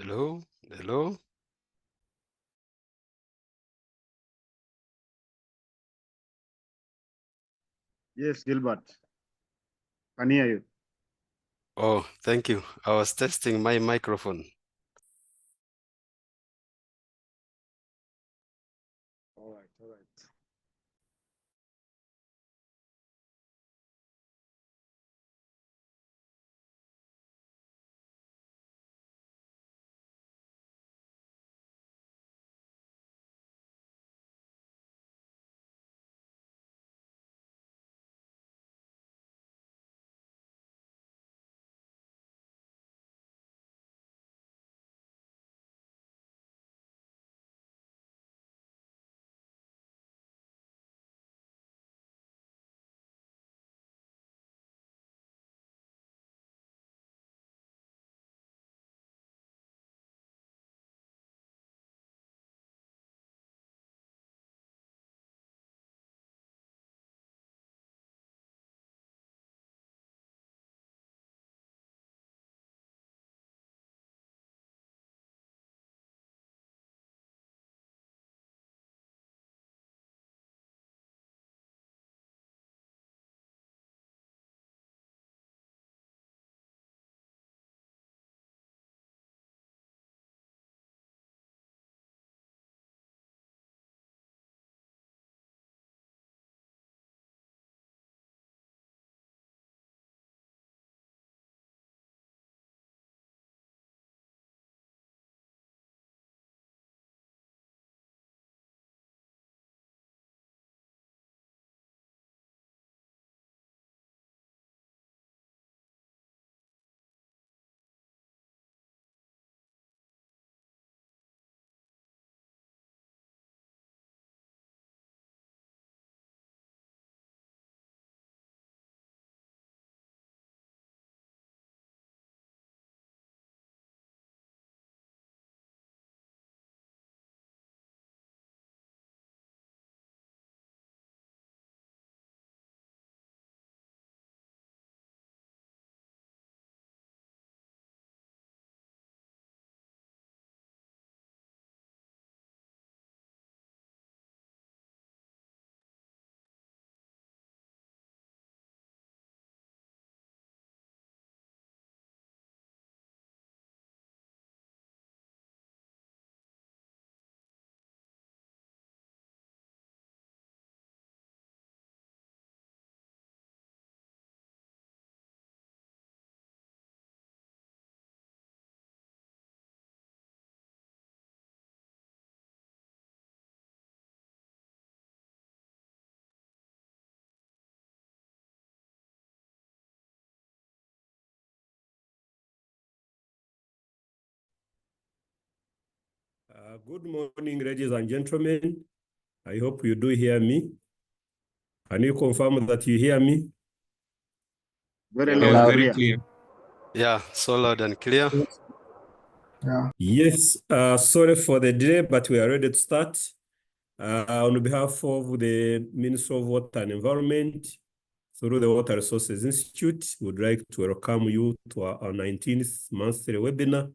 Hello, hello. Yes, Gilbert. Can hear you. Oh, thank you. I was testing my microphone. All right, all right. Good morning, ladies and gentlemen. I hope you do hear me. Can you confirm that you hear me? Very Yeah, loud, very clear. clear. Yeah, so loud and clear. Yeah. Yes, sorry for the delay, but we are ready to start. On behalf of the Ministry of Water and Environment, through the Water Resources Institute, we would like to welcome you to our 19th monthly webinar.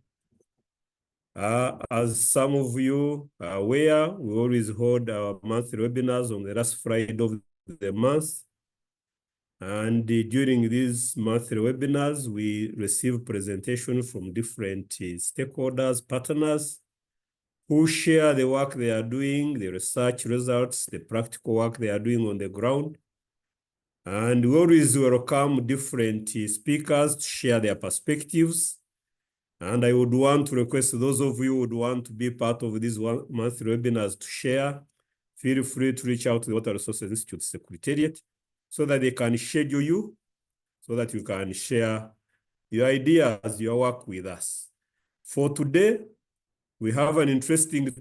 As some of you are aware, we always hold our monthly webinars on the last Friday of the month. And during these monthly webinars, we receive presentations from different stakeholders, partners, who share the work they are doing, the research results, the practical work they are doing on the ground. And we always welcome different speakers to share their perspectives. And I would want to request those of you who would want to be part of these monthly webinars to share, feel free to reach out to the Water Resources Institute Secretariat so that they can schedule you, so that you can share your ideas, your work with us. For today, we have an interesting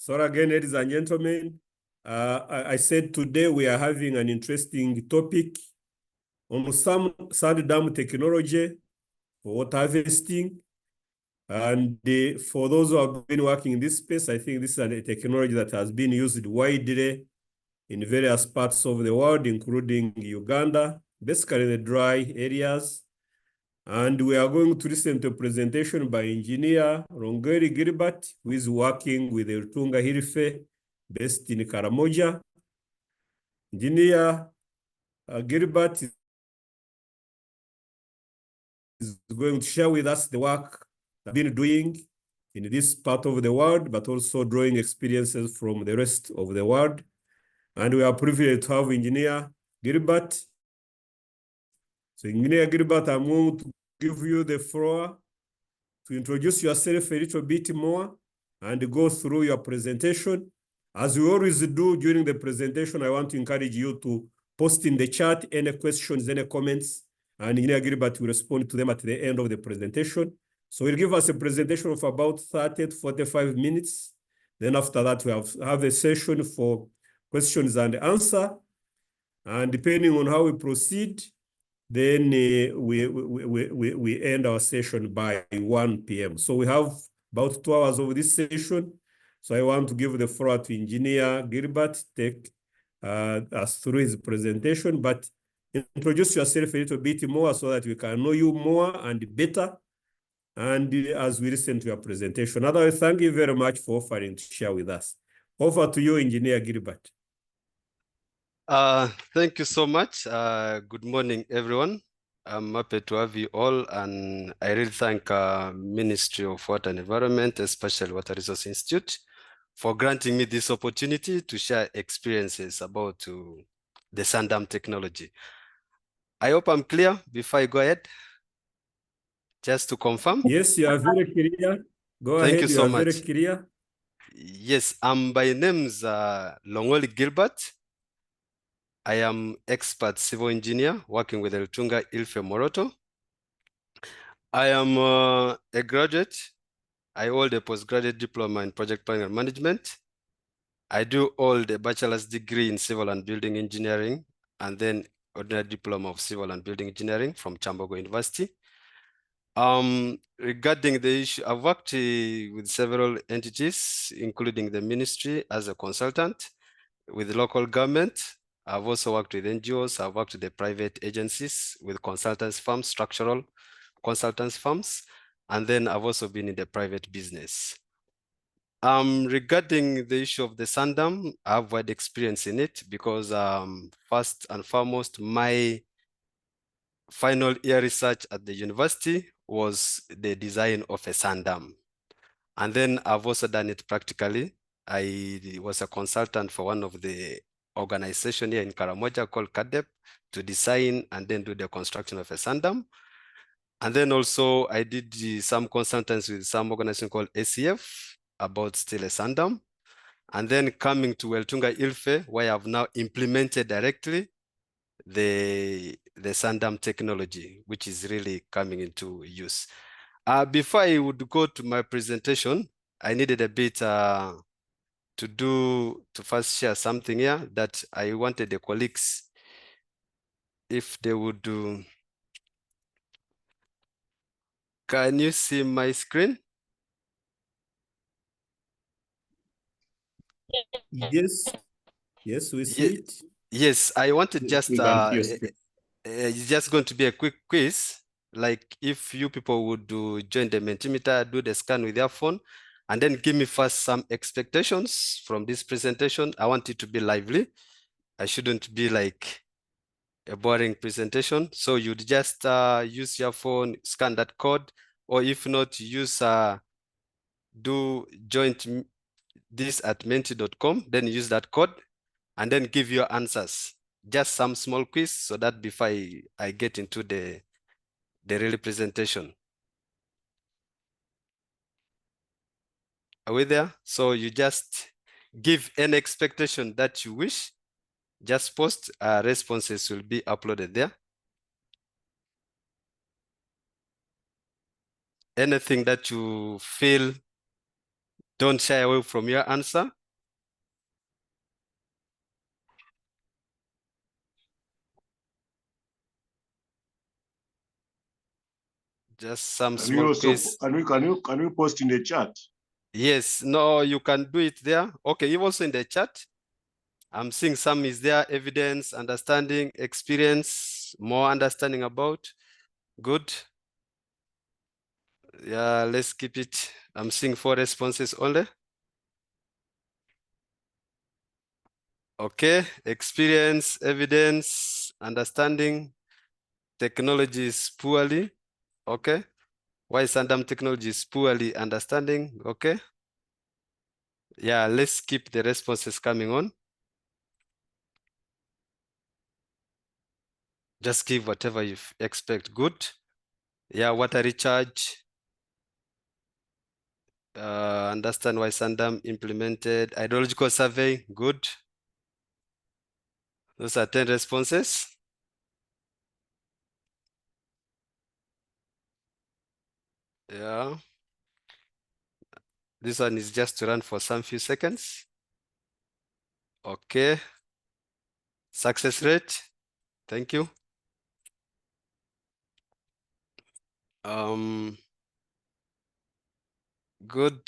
So again, ladies and gentlemen, I said today we are having an interesting topic on some sand dam technology for water harvesting. And for those who have been working in this space, I think this is a technology that has been used widely in various parts of the world, including Uganda, basically the dry areas. And we are going to listen to a presentation by engineer Rongeri Gilbert, who is working with the Rutunga Hilfe based in Karamoja. Engineer Gilbert is going to share with us the work they've been doing in this part of the world, but also drawing experiences from the rest of the world. And we are privileged to have Engineer Gilbert. So Engineer Gilbert, I'm going to give you the floor to introduce yourself a little bit more and go through your presentation. As we always do during the presentation, I want to encourage you to post in the chat any questions, any comments, and Engineer Gilbert will respond to them at the end of the presentation. So he'll give us a presentation of about 30 to 45 minutes. Then after that, we have a session for questions and answer. And depending on how we proceed, then we end our session by 1 p.m. So we have about 2 hours of this session. So I want to give the floor to Engineer Gilbert to take us through his presentation, but introduce yourself a little bit more so that we can know you more and better, and as we listen to your presentation. Otherwise, thank you very much for offering to share with us. Over to you, Engineer Gilbert. Thank you so much. Good morning, everyone. I'm happy to have you all, and I really thank Ministry of Water and Environment, especially Water Resource Institute, for granting me this opportunity to share experiences about the sand dam technology. I hope I'm clear before I go ahead. Just to confirm. Yes, you are very clear. Go Thank ahead, you you so are much. very clear. Yes, by name's Longoli Gilbert. I am expert civil engineer working with the Rutunga Ilfe Moroto. I am a graduate. I hold a postgraduate diploma in project planning and management. I do hold a bachelor's degree in civil and building engineering, and then ordinary diploma of civil and building engineering from Chambogo University. Regarding the issue, I've worked with several entities, including the ministry as a consultant, with local government. I've also worked with NGOs. I've worked with the private agencies, with consultants firms, structural consultants firms, and then I've also been in the private business. Regarding the issue of the sand dam, I have wide experience in it because first and foremost, my final year research at the university was the design of a sand dam. And then I've also done it practically. I was a consultant for one of the organization here in Karamoja called CADEP to design and then do the construction of a sand dam. And then also I did some consultants with some organization called ACF about still a sand dam. And then coming to Weltunga Ilfe, where I've now implemented directly the sand dam technology, which is really coming into use. Before I would go to my presentation, I needed a bit to first share something here that I wanted the colleagues, if they would do. Can you see my screen? Yes, yes, we see it. Yes, I wanted just, We can see your screen. it's just going to be a quick quiz. Like if you people would join the Mentimeter, do the scan with your phone, and then give me first some expectations from this presentation. I want it to be lively. I shouldn't be like a boring presentation. So you'd just use your phone, scan that code, or if not, use do joint this at menti.com, then use that code and then give your answers. Just some small quiz so that before I get into the real presentation. Are we there? So you just give any expectation that you wish. Just post, responses will be uploaded there. Anything that you feel, don't shy away from your answer. Just some Can you small also quiz. can you post in the chat? Yes, no, you can do it there. Okay, you also in the chat. I'm seeing some is there, evidence, understanding, experience, more understanding about. Good. Yeah, let's keep it. I'm seeing 4 responses only. Okay, experience, evidence, understanding, technology is poorly. Okay. Why Sandam technology is poorly understanding. Okay. Yeah, let's keep the responses coming on. Just give whatever you expect. Good. Yeah, water recharge. Understand why Sandam implemented hydrological survey. Good. Those are 10 responses. Yeah. This one is just to run for some few seconds. Okay. Success rate. Thank you. Good.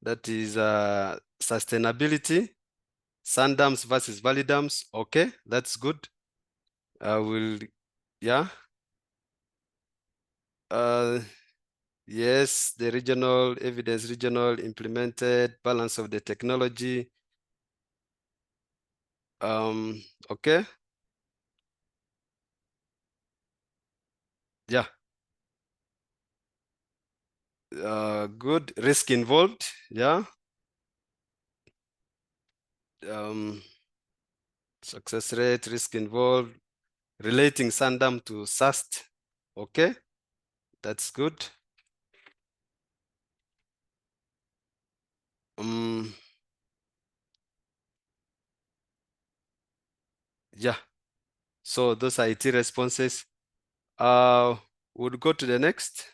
That is sustainability. Sand dams versus valley dams. Okay, that's good. I will, yeah. Yes, the regional evidence, regional implemented balance of the technology. Okay. Yeah. Good risk involved. Yeah. Success rate, risk involved, relating Sandam to SAST. Okay, that's good. Yeah. So those are IT responses. We'll go to the next.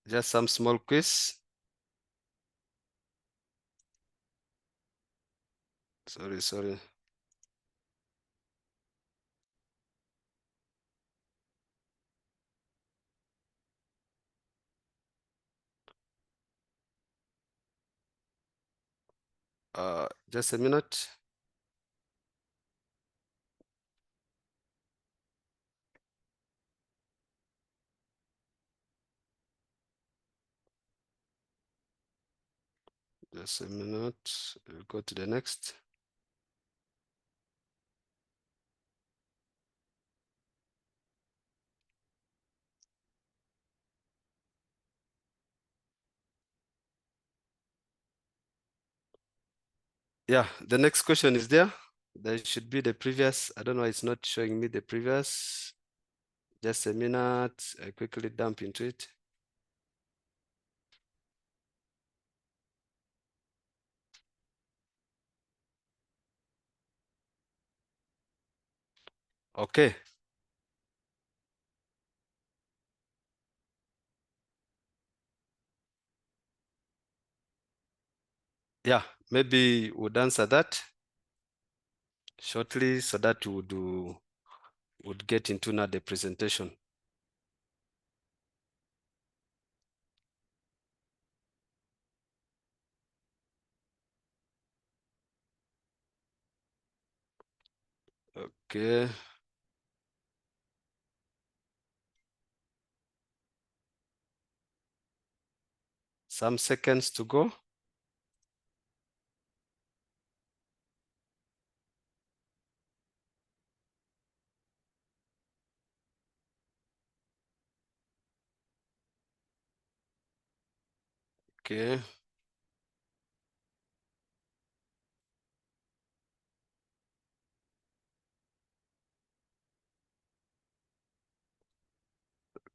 Just some small quiz. Sorry. Just a minute. Just a minute. We'll go to the next. Yeah, the next question is there. There should be the previous. I don't know, it's not showing me the previous. Just a minute. I quickly dump into it. Okay. Yeah, maybe we'll answer that shortly so that would get into now the presentation. Okay. Some seconds to go. Okay.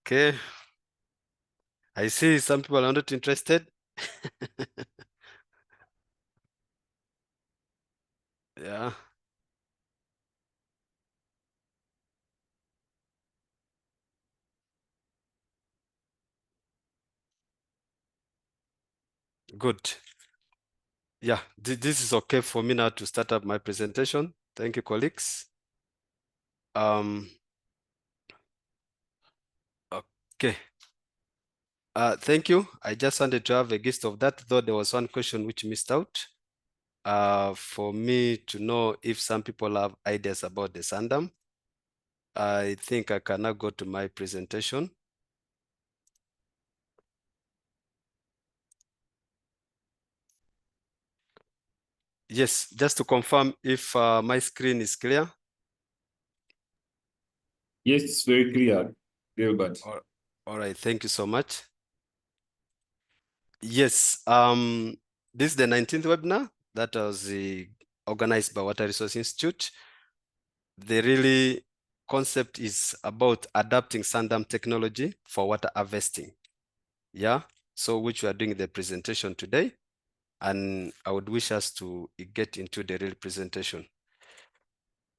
Okay. I see some people are not interested. Yeah. Good. Yeah, this is okay for me now to start up my presentation. Thank you, colleagues. Okay. Thank you. I just wanted to have a gist of that, though there was one question which missed out. For me to know if some people have ideas about the Sandam. I think I can now go to my presentation. Yes, just to confirm if my screen is clear. Yes, it's very clear, Gilbert. All right, thank you so much. Yes, this is the 19th webinar that was organized by Water Resource Institute. The really concept is about adapting Sandam technology for water harvesting. Yeah, so which we are doing the presentation today. And I would wish us to get into the real presentation.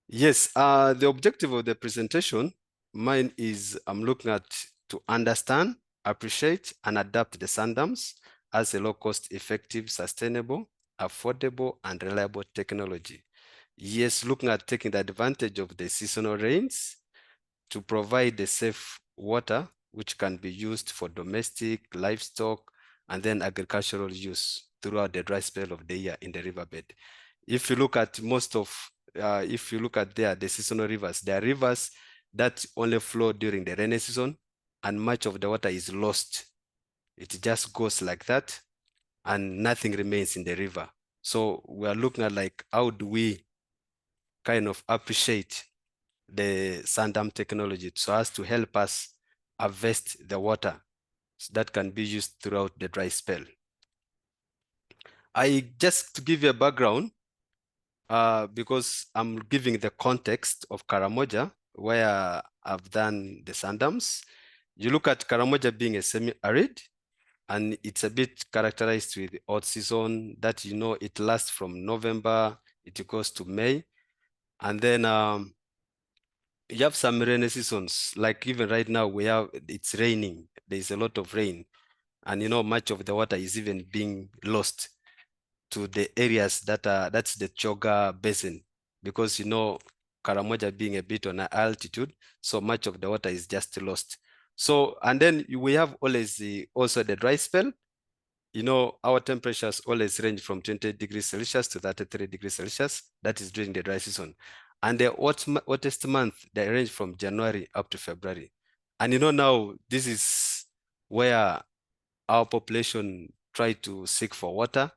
Yes, the objective of the presentation, mine is I'm looking at to understand, appreciate, and adapt the Sandams as a low-cost, effective, sustainable, affordable, and reliable technology. Yes, looking at taking the advantage of the seasonal rains to provide the safe water which can be used for domestic, livestock, and then agricultural use throughout the dry spell of the year in the riverbed. If you look at if you look at the seasonal rivers, there are rivers that only flow during the rainy season, and much of the water is lost. It just goes like that, and nothing remains in the river. So we are looking at like, how do we kind of appreciate the Sandam technology so as to help us harvest the water that can be used throughout the dry spell. Just to give you a background, because I'm giving the context of Karamoja, where I've done the Sandams. You look at Karamoja being a semi-arid, and it's a bit characterized with the odd season that, you know, it lasts from November, it goes to May. And then you have some rainy seasons, like even right now it's raining, there's a lot of rain. And, you know, much of the water is even being lost to the areas that's the Choga Basin, because, you know, Karamoja being a bit on an altitude, so much of the water is just lost. So, and then we have always also the dry spell. You know, our temperatures always range from 20 degrees Celsius to 33 degrees Celsius. That is during the dry season. And the hottest month, they range from January up to February. And, you know, now this is where our population try to seek for water.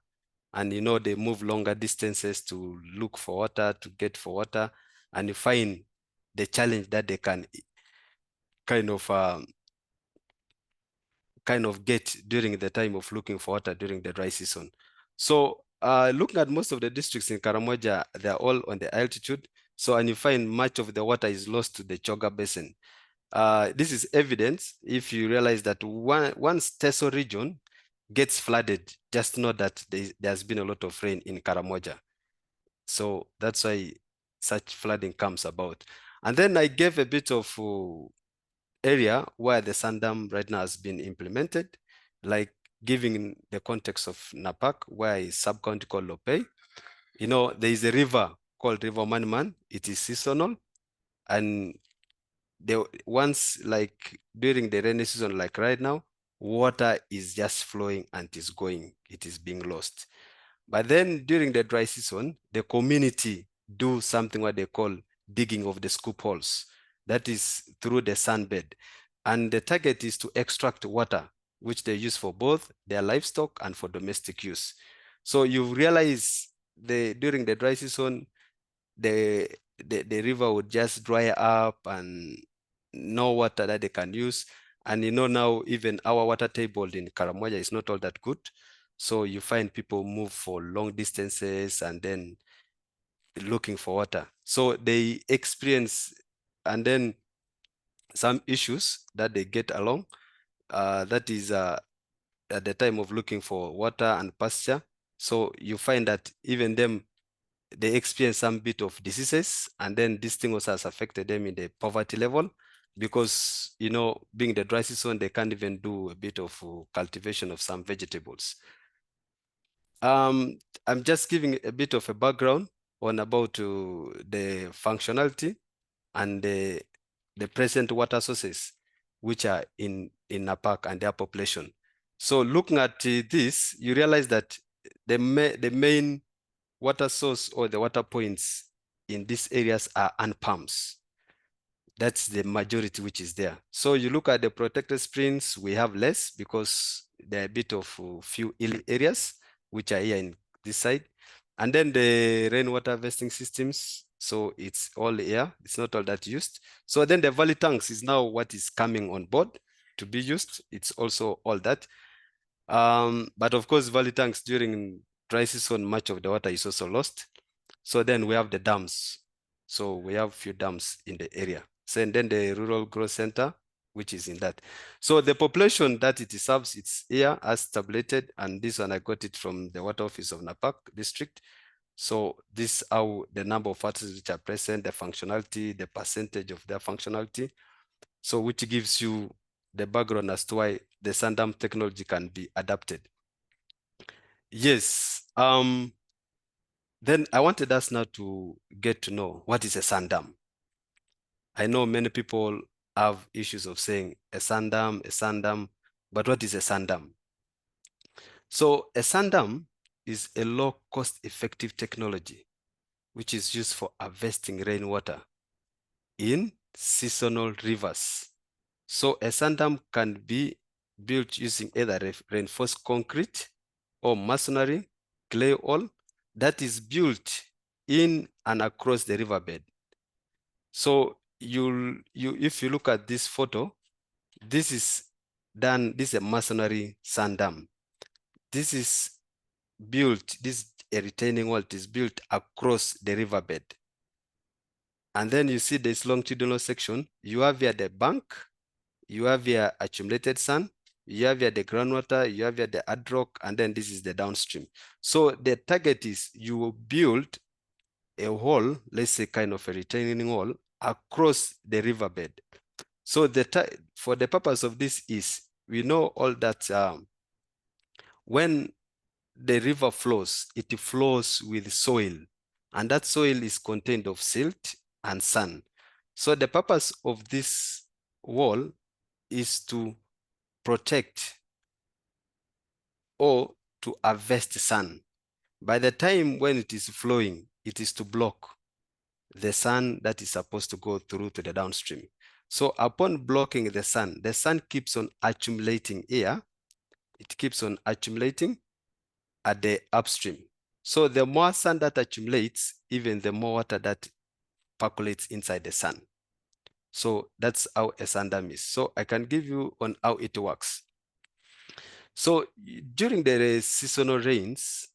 And, you know, they move longer distances to look for water, to get for water. And you find the challenge that they can kind of get during the time of looking for water during the dry season. So looking at most of the districts in Karamoja, they're all on the altitude. So, and you find much of the water is lost to the Choga Basin. This is evidence if you realize that once Teso region gets flooded, just know that there's been a lot of rain in Karamoja. So that's why such flooding comes about. And then I gave a bit of area where the Sandam right now has been implemented, like giving the context of Napak, where is sub-county called Lopay. You know, there is a river called River Omaniman. It is seasonal, and once, like during the rainy season, like right now, water is just flowing and it is being lost. But then during the dry season, the community do something what they call digging of the scoop holes. That is through the sandbed. And the target is to extract water, which they use for both their livestock and for domestic use. So you realize during the dry season, the river would just dry up and no water that they can use. And, you know, now even our water table in Karamoja is not all that good. So you find people move for long distances and then looking for water. So they experience, and then some issues that they get along, that is at the time of looking for water and pasture. So you find that even them, they experience some bit of diseases, and then this thing also has affected them in the poverty level, because, you know, being the dry season, they can't even do a bit of cultivation of some vegetables. I'm just giving a bit of a background on about the functionality and the present water sources which are in Napak and their population. So looking at this, you realize that the main water source or the water points in these areas are ant palms. That's the majority which is there. So you look at the protected springs, we have less because there are a bit of few areas which are here in this side. And then the rainwater harvesting systems, so it's all here, it's not all that used. So then the valley tanks is now what is coming on board to be used. It's also all that. But of course, valley tanks during dry season, much of the water is also lost. So then we have the dams. So we have few dams in the area. So and then the rural growth center, which is in that. So the population that it serves, it's here as tabulated, and this one I got it from the water office of Napak district. So this how the number of waters which are present, the functionality, the percentage of their functionality. So which gives you the background as to why the sand dam technology can be adapted. Yes. Then I wanted us now to get to know what is a sand dam. I know many people have issues of saying a sand dam, but what is a sand dam? So a sand dam is a low cost effective technology which is used for harvesting rainwater in seasonal rivers. So a sand dam can be built using either reinforced concrete or masonry, clay wall that is built in and across the riverbed. So if you look at this photo, this is a masonry sand dam. This is built, this a retaining wall is built across the riverbed. And then you see this longitudinal section, you have here the bank, you have here accumulated sand, you have here the groundwater, you have here the hard rock, and then this is the downstream. So the target is you will build a wall, let's say kind of a retaining wall, across the riverbed. So for the purpose of this is, we know all that when the river flows, it flows with soil, and that soil is contained of silt and sand. So the purpose of this wall is to protect or to harvest sand. By the time when it is flowing, it is to block the sand that is supposed to go through to the downstream. So upon blocking the sand keeps on accumulating here. It keeps on accumulating at the upstream. So the more sand that accumulates, even the more water that percolates inside the sand. So that's how a sand dam is. So I can give you on how it works. So during the seasonal rains,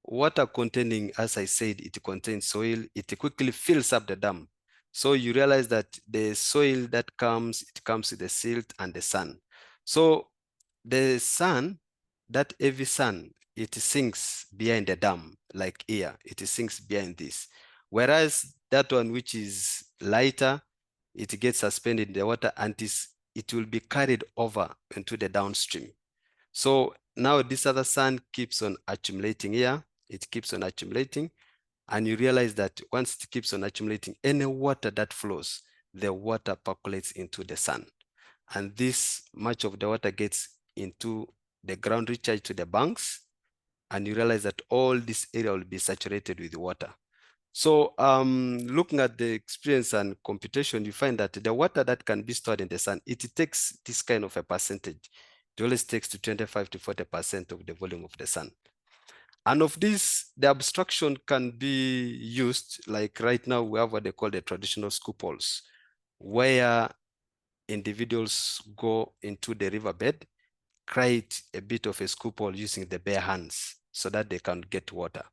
water containing, as I said, it contains soil, it quickly fills up the dam. So you realize that the soil that comes, it comes with the silt and the sand. So the sand, that heavy sand, it sinks behind the dam, like here, it sinks behind this. Whereas that one which is lighter, it gets suspended in the water and it will be carried over into the downstream. So now this other sand keeps on accumulating here, it keeps on accumulating, and you realize that once it keeps on accumulating, any water that flows, the water percolates into the sand. And this much of the water gets into the ground recharge to the banks, and you realize that all this area will be saturated with water. So looking at the experience and computation, you find that the water that can be stored in the sand, it takes this kind of a percentage. It always takes to 25 to 40% of the volume of the sand. And of this, the abstraction can be used, like right now we have what they call the traditional scoop holes, where individuals go into the riverbed, create a bit of a scoop hole using the bare hands so that they can get water.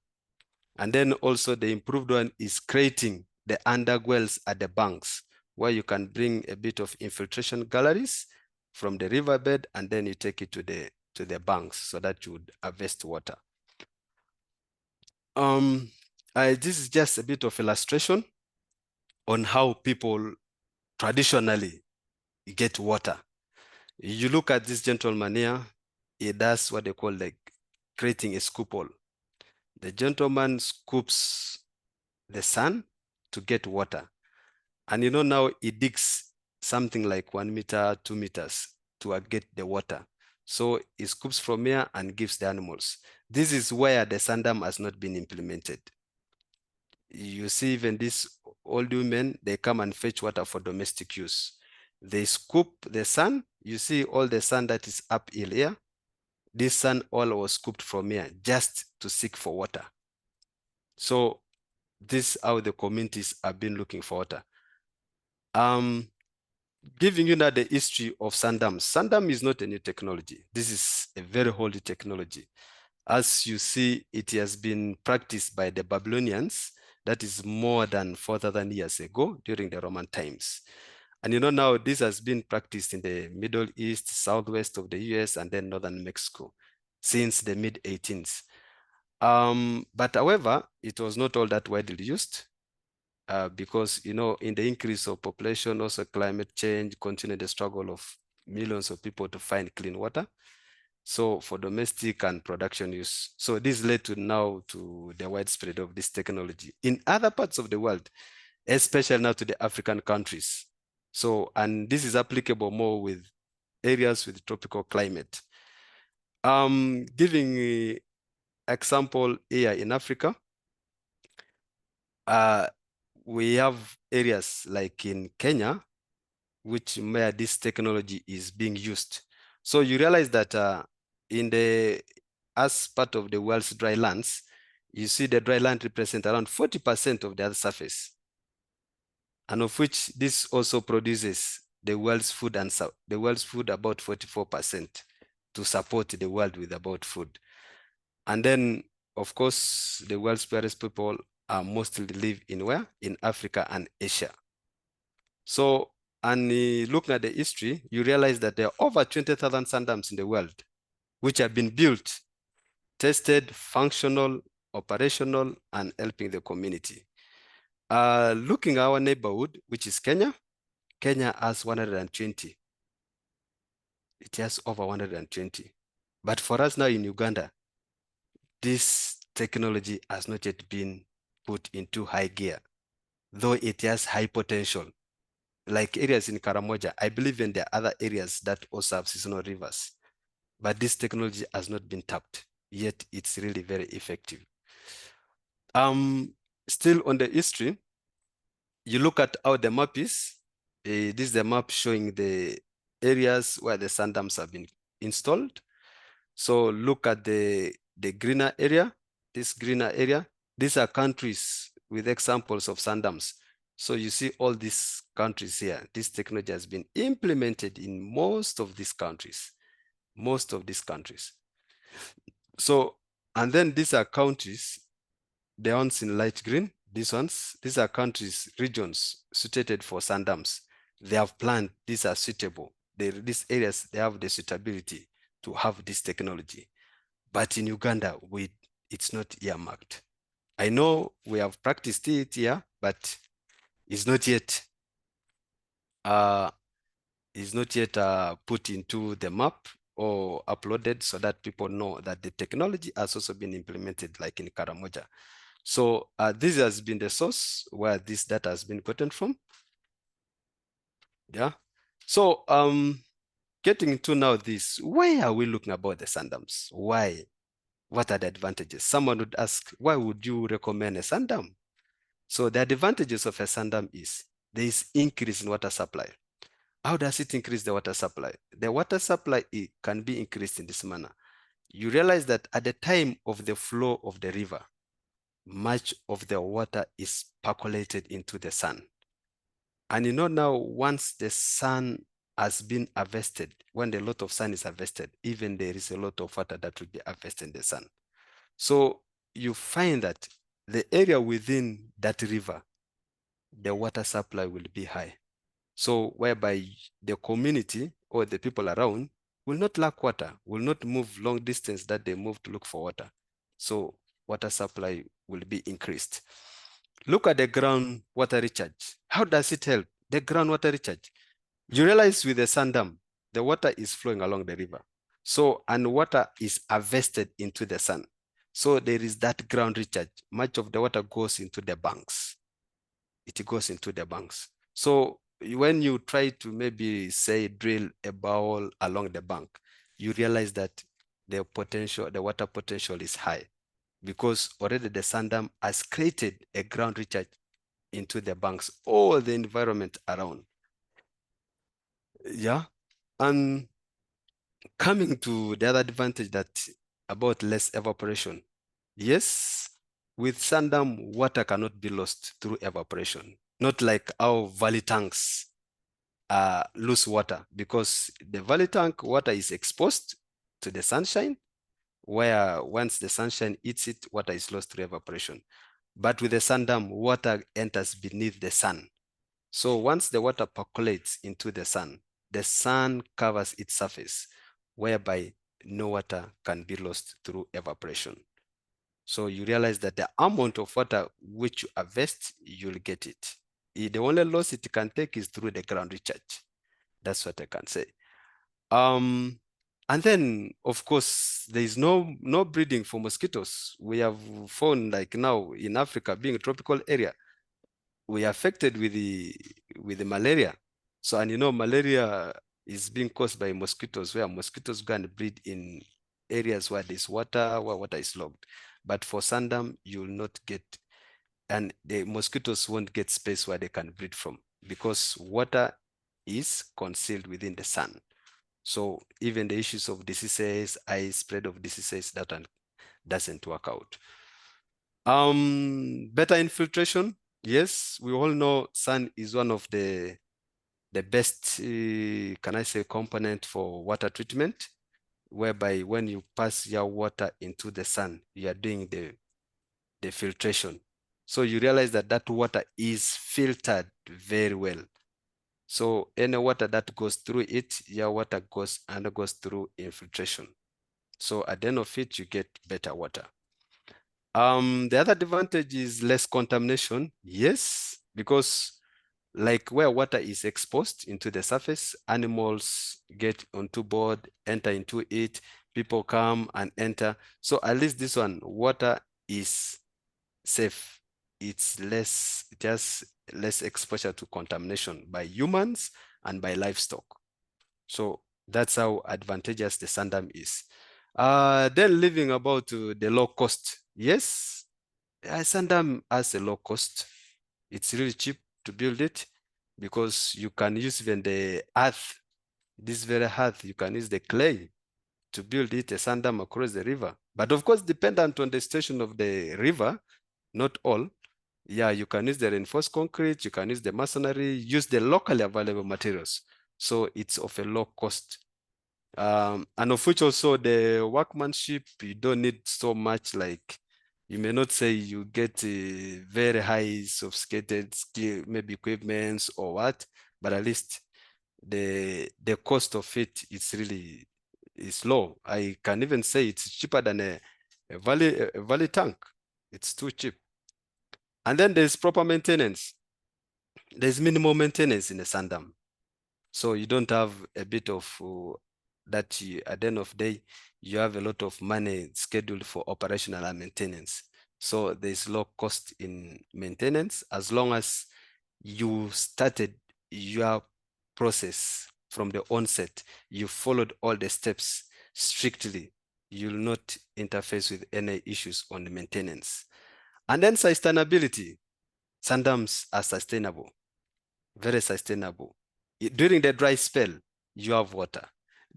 And then also the improved one is creating the underwells at the banks, where you can bring a bit of infiltration galleries from the riverbed, and then you take it to the banks so that you would harvest water. This is just a bit of illustration on how people traditionally get water. You look at this gentleman here, he does what they call like creating a scoop hole. The gentleman scoops the sand to get water. And you know, now he digs something like 1 meter, 2 meters to get the water. So he scoops from here and gives the animals. This is where the sand dam has not been implemented. You see, even these old women, they come and fetch water for domestic use. They scoop the sand. You see all the sand that is uphill here. This sand all was scooped from here just to seek for water. So this is how the communities have been looking for water. Giving you now the history of sand dams. Sand dam is not a new technology. This is a very old technology. As you see, it has been practiced by the Babylonians. That is more than 4,000 years ago during the Roman times. And you know, now this has been practiced in the Middle East, southwest of the US, and then northern Mexico since the mid-18th. But however, it was not all that widely used because, you know, in the increase of population, also climate change, continued the struggle of millions of people to find clean water. So for domestic and production use. So this led to now to the widespread of this technology in other parts of the world, especially now to the African countries. So, and this is applicable more with areas with tropical climate. Giving example here in Africa, we have areas like in Kenya, where this technology is being used. So you realize that as part of the world's dry lands, you see the dry land represent around 40% of the Earth's surface, and of which this also produces the world's food and the world's food about 44% to support the world with about food. And then, of course, the world's poorest people are mostly live in where? In Africa and Asia. So, and looking at the history, you realize that there are over 20,000 sand dams in the world, which have been built, tested, functional, operational, and helping the community. Looking at our neighborhood, which is Kenya, Kenya has 120. It has over 120. But for us now in Uganda, this technology has not yet been put into high gear, though it has high potential. Like areas in Karamoja, I believe in there are other areas that also have seasonal rivers, but this technology has not been tapped, yet it's really very effective. Still on the history, you look at how the map is. This is the map showing the areas where the sand dams have been installed. So look at the greener area, this greener area. These are countries with examples of sand dams. So you see all these countries here. This technology has been implemented in most of these countries, So, and then these are countries, the ones in light green, these are countries, regions suited for sand dams. They have planned, these are suitable. These areas, they have the suitability to have this technology. But in Uganda, it's not earmarked. I know we have practiced it here, but it's not yet put into the map or uploaded so that people know that the technology has also been implemented, like in Karamoja. So this has been the source where this data has been gotten from. Yeah. So getting into now this, why are we looking about the sand dams? Why? What are the advantages? Someone would ask, why would you recommend a sand dam? So the advantages of a sand dam is there is increase in water supply. How does it increase the water supply? The water supply can be increased in this manner. You realize that at the time of the flow of the river, much of the water is percolated into the sun. And you know now, once the sun has been harvested, when a lot of sun is harvested, even there is a lot of water that will be harvested in the sun. So you find that the area within that river, the water supply will be high. So whereby the community or the people around will not lack water, will not move long distance that they move to look for water. So water supply will be increased. Look at the groundwater recharge. How does it help? The groundwater recharge. You realize with the sand dam, the water is flowing along the river. So, and water is harvested into the sun. So there is that ground recharge. Much of the water goes into the banks. It goes into the banks. So when you try to maybe say drill a borehole along the bank, you realize that the water potential is high because already the sand dam has created a ground recharge into the banks, all the environment around. Yeah. And coming to the other advantage that about less evaporation. Yes, with sand dam, water cannot be lost through evaporation. Not like our valley tanks lose water, because the valley tank water is exposed to the sunshine, where once the sunshine eats it, water is lost through evaporation. But with the sand dam, water enters beneath the sun. So once the water percolates into the sun covers its surface, whereby no water can be lost through evaporation. So you realize that the amount of water which you harvest, you'll get it. The only loss it can take is through the ground recharge. That's what I can say. And then, of course, there is no breeding for mosquitoes. We have found, like now in Africa, being a tropical area, we are affected with the malaria. So, and you know, malaria is being caused by mosquitoes, where mosquitoes go and breed in areas where there's water, where water is logged. But for sand dam, you will not get, and the mosquitoes won't get space where they can breed from, because water is concealed within the sun. So even the issues of diseases, spread of diseases, that doesn't work out. Better infiltration. Yes, we all know sun is one of the best, can I say, component for water treatment, whereby when you pass your water into the sun, you are doing the filtration. So you realize that that water is filtered very well. So any water that goes through it, your water undergoes through infiltration. So at the end of it, you get better water. The other advantage is less contamination. Yes, because like where water is exposed into the surface, animals get onto board, enter into it, people come and enter. So at least this one, water is safe. It's just less exposure to contamination by humans and by livestock. So that's how advantageous the sand dam is. Then living about the low cost. Yes, sand dam has a low cost. It's really cheap to build it, because you can use even the earth, this very earth, you can use the clay to build it, a sand dam across the river. But of course, dependent on the station of the river, not all. Yeah, you can use the reinforced concrete, you can use the masonry, use the locally available materials. So it's of a low cost. And of which also the workmanship, you don't need so much, like you may not say you get a very high sophisticated skill, maybe equipments or what, but at least the cost of it is low. I can even say it's cheaper than a valley tank. It's too cheap. And then there's proper maintenance. There's minimal maintenance in a sand dam. So you don't have a bit of that at the end of the day, you have a lot of money scheduled for operational and maintenance. So there's low cost in maintenance. As long as you started your process from the onset, you followed all the steps strictly, you'll not interface with any issues on the maintenance. And then sustainability. Sand dams are sustainable, very sustainable. During the dry spell, you have water.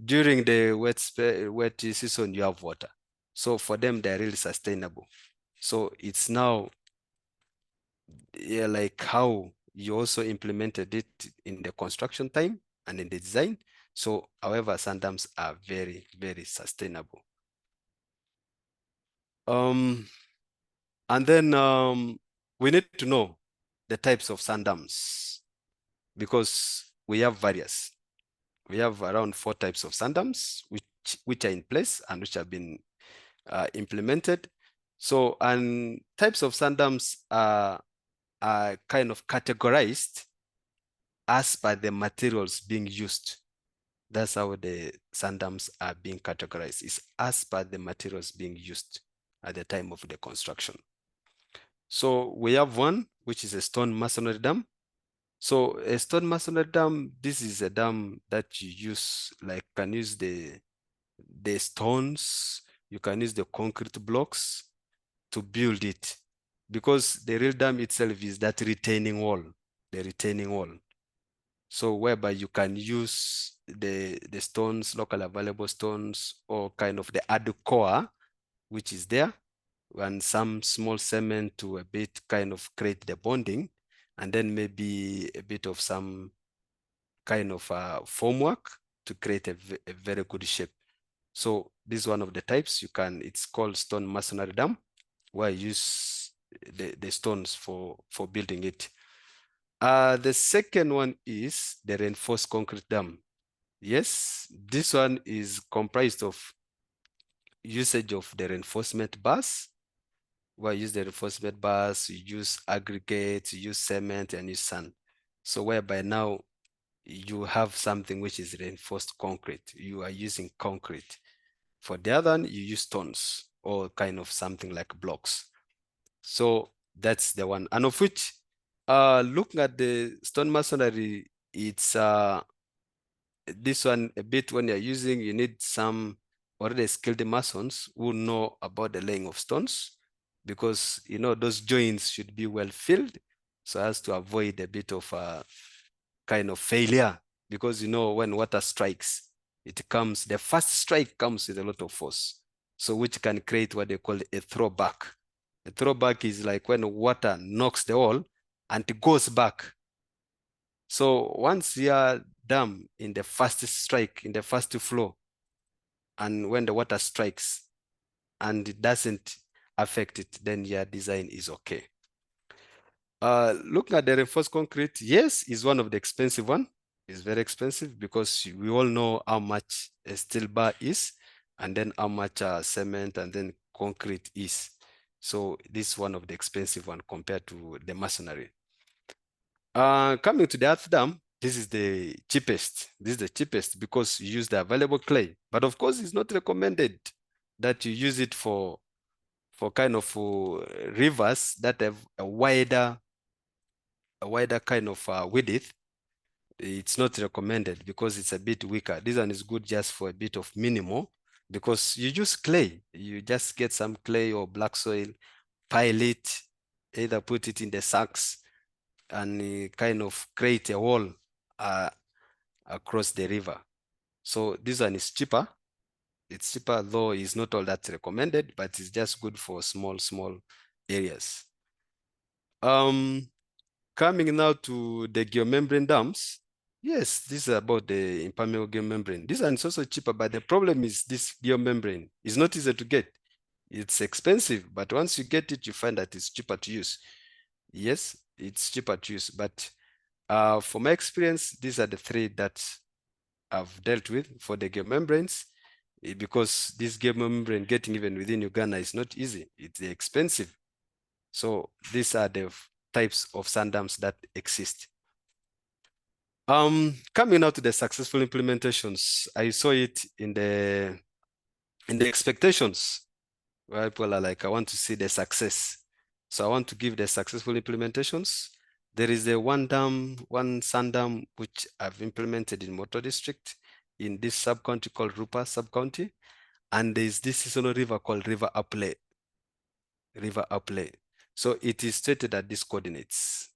During the wet season, you have water. So for them, they're really sustainable. So it's now like how you also implemented it in the construction time and in the design. So however, sand dams are very, very sustainable. And then we need to know the types of sand dams, because we have various. We have around 4 types of sand dams, which are in place and which have been implemented. So, and types of sand dams are kind of categorized as per the materials being used. That's how the sand dams are being categorized, is as per the materials being used. at the time of the construction. So we have one, which is a stone masonry dam. So a stone masonry dam, this is a dam that you use, like can use the stones, you can use the concrete blocks to build it, because the real dam itself is that retaining wall, the retaining wall. So whereby you can use the stones, local available stones, or kind of the add core, which is there, and some small cement to a bit kind of create the bonding, and then maybe a bit of some kind of formwork to create a very good shape. So this is one of the types you can, it's called stone masonry dam, where you use the stones for building it. The second one is the reinforced concrete dam. Yes, this one is comprised of usage of the reinforcement bars, where you use the reinforcement bars, you use aggregates, you use cement, and use sand. So whereby now you have something which is reinforced concrete. You are using concrete. For the other one, you use stones or kind of something like blocks. So that's the one. And of which, looking at the stone masonry, it's this one a bit when you're using, you need some already skilled masons who know about the laying of stones, because you know those joints should be well filled so as to avoid a bit of kind of failure, because you know when water strikes, it comes, the first strike comes with a lot of force, so which can create what they call a throwback. A throwback is like when water knocks the wall and it goes back. So once you are dam in the first strike, in the first flow, and when the water strikes and it doesn't affect it, then your design is okay. Looking at the reinforced concrete, yes, is one of the expensive one. It's very expensive because we all know how much a steel bar is, and then how much cement and then concrete is. So this is one of the expensive one compared to the masonry. Coming to the earth dam, this is the cheapest. This is the cheapest because you use the available clay. But of course, it's not recommended that you use it for kind of rivers that have a wider kind of width. It's not recommended because it's a bit weaker. This one is good just for a bit of minimal, because you use clay. You just get some clay or black soil, pile it, either put it in the sacks, and kind of create a wall across the river. So this one is cheaper. It's cheaper, though it's not all that recommended, but it's just good for small areas. Coming now to the geomembrane dams. Yes, this is about the impermeable geomembrane. This one is also cheaper, but the problem is this geomembrane is not easy to get. It's expensive, but once you get it, you find that it's cheaper to use. Yes, it's cheaper to use, but for my experience, these are the three that I've dealt with for the geomembranes, because this geomembrane getting even within Uganda is not easy. It's expensive. So these are the types of sand dams that exist. Coming now to the successful implementations, I saw it in the expectations, where people are like, I want to see the success. So I want to give the successful implementations. There is a one sand dam, which I've implemented in Moto district in this sub-county called Rupa sub-county. And there's this seasonal river called River Upley. So it is stated at these coordinates.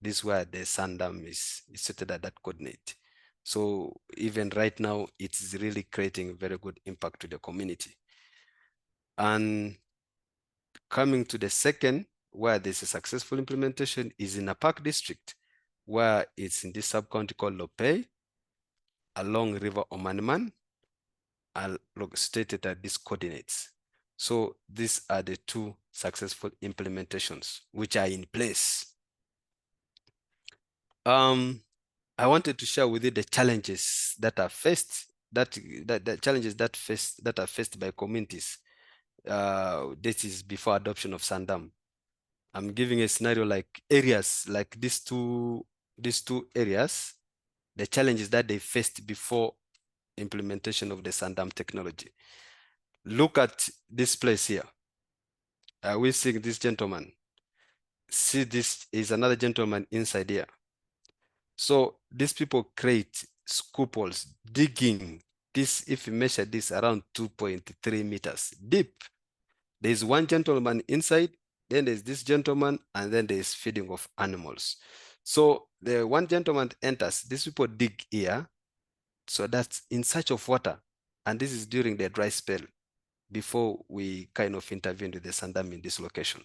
This is where the sand dam is stated at that coordinate. So even right now, it is really creating very good impact to the community. And coming to the second, where there's a successful implementation, is in Napak district, where it's in this sub-county called Lopay, along River Omaniman, stated at these coordinates. So these are the two successful implementations which are in place. I wanted to share with you the challenges that are faced, the challenges that are faced by communities. This is before adoption of sand dam. I'm giving a scenario like areas like these two areas, the challenges that they faced before implementation of the sand dam technology. Look at this place here. Are we seeing this gentleman? See, this is another gentleman inside here. So these people create scoopholes, digging this, if you measure this, around 2.3 meters deep. There's one gentleman inside, then there's this gentleman, and then there's feeding of animals. So the one gentleman enters, these people dig here, so that's in search of water. And this is during the dry spell, before we kind of intervened with the sandam in this location.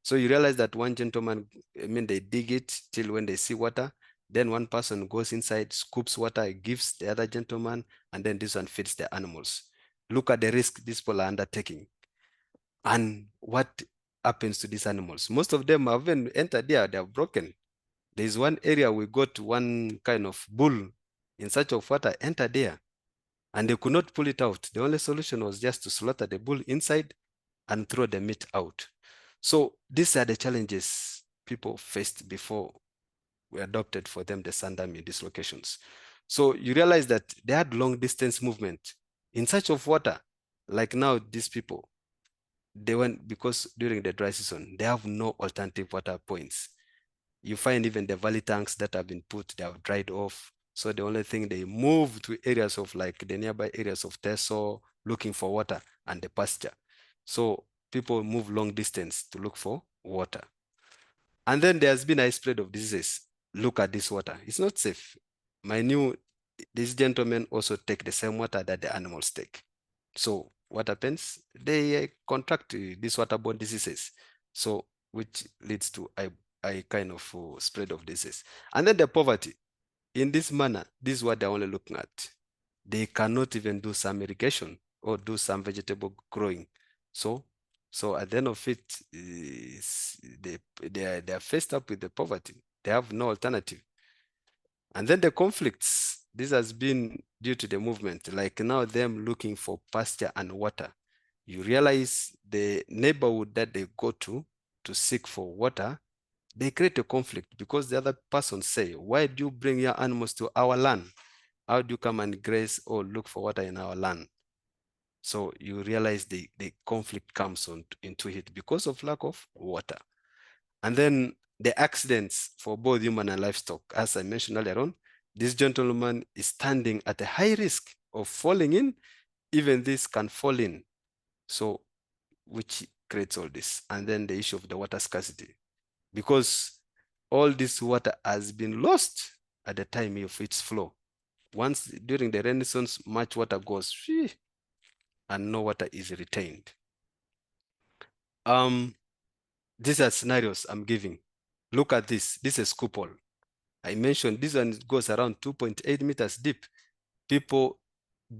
So you realize that one gentleman, they dig it till when they see water, then one person goes inside, scoops water, gives the other gentleman, and then this one feeds the animals. Look at the risk these people are undertaking. And what happens to these animals? Most of them haven't entered there, they are broken. There's one area we got one kind of bull in search of water, entered there, and they could not pull it out. The only solution was just to slaughter the bull inside and throw the meat out. So these are the challenges people faced before we adopted for them the sandam in these locations. So you realize that they had long distance movement in search of water. Like now, these people, they went, because during the dry season, they have no alternative water points. You find even the valley tanks that have been put, they have dried off. So the only thing, they move to areas of like the nearby areas of Teso, looking for water and the pasture. So people move long distance to look for water. And then there's been a spread of diseases. Look at this water. It's not safe. These gentlemen also take the same water that the animals take. So what happens? They contract these waterborne diseases. So which leads to a kind of spread of disease. And then the poverty. In this manner, this is what they're only looking at. They cannot even do some irrigation or do some vegetable growing. So at the end of it, they are faced up with the poverty. They have no alternative. And then the conflicts. This has been due to the movement, like now them looking for pasture and water. You realize the neighborhood that they go to seek for water, they create a conflict because the other person say, why do you bring your animals to our land? How do you come and graze or look for water in our land? So you realize the conflict comes into it because of lack of water. And then the accidents for both human and livestock. As I mentioned earlier on, this gentleman is standing at a high risk of falling in. Even this can fall in. So which creates all this. And then the issue of the water scarcity, because all this water has been lost at the time of its flow. Once during the Renaissance, much water goes and no water is retained. These are scenarios I'm giving. Look at this. This is scoopole. I mentioned this one goes around 2.8 meters deep. People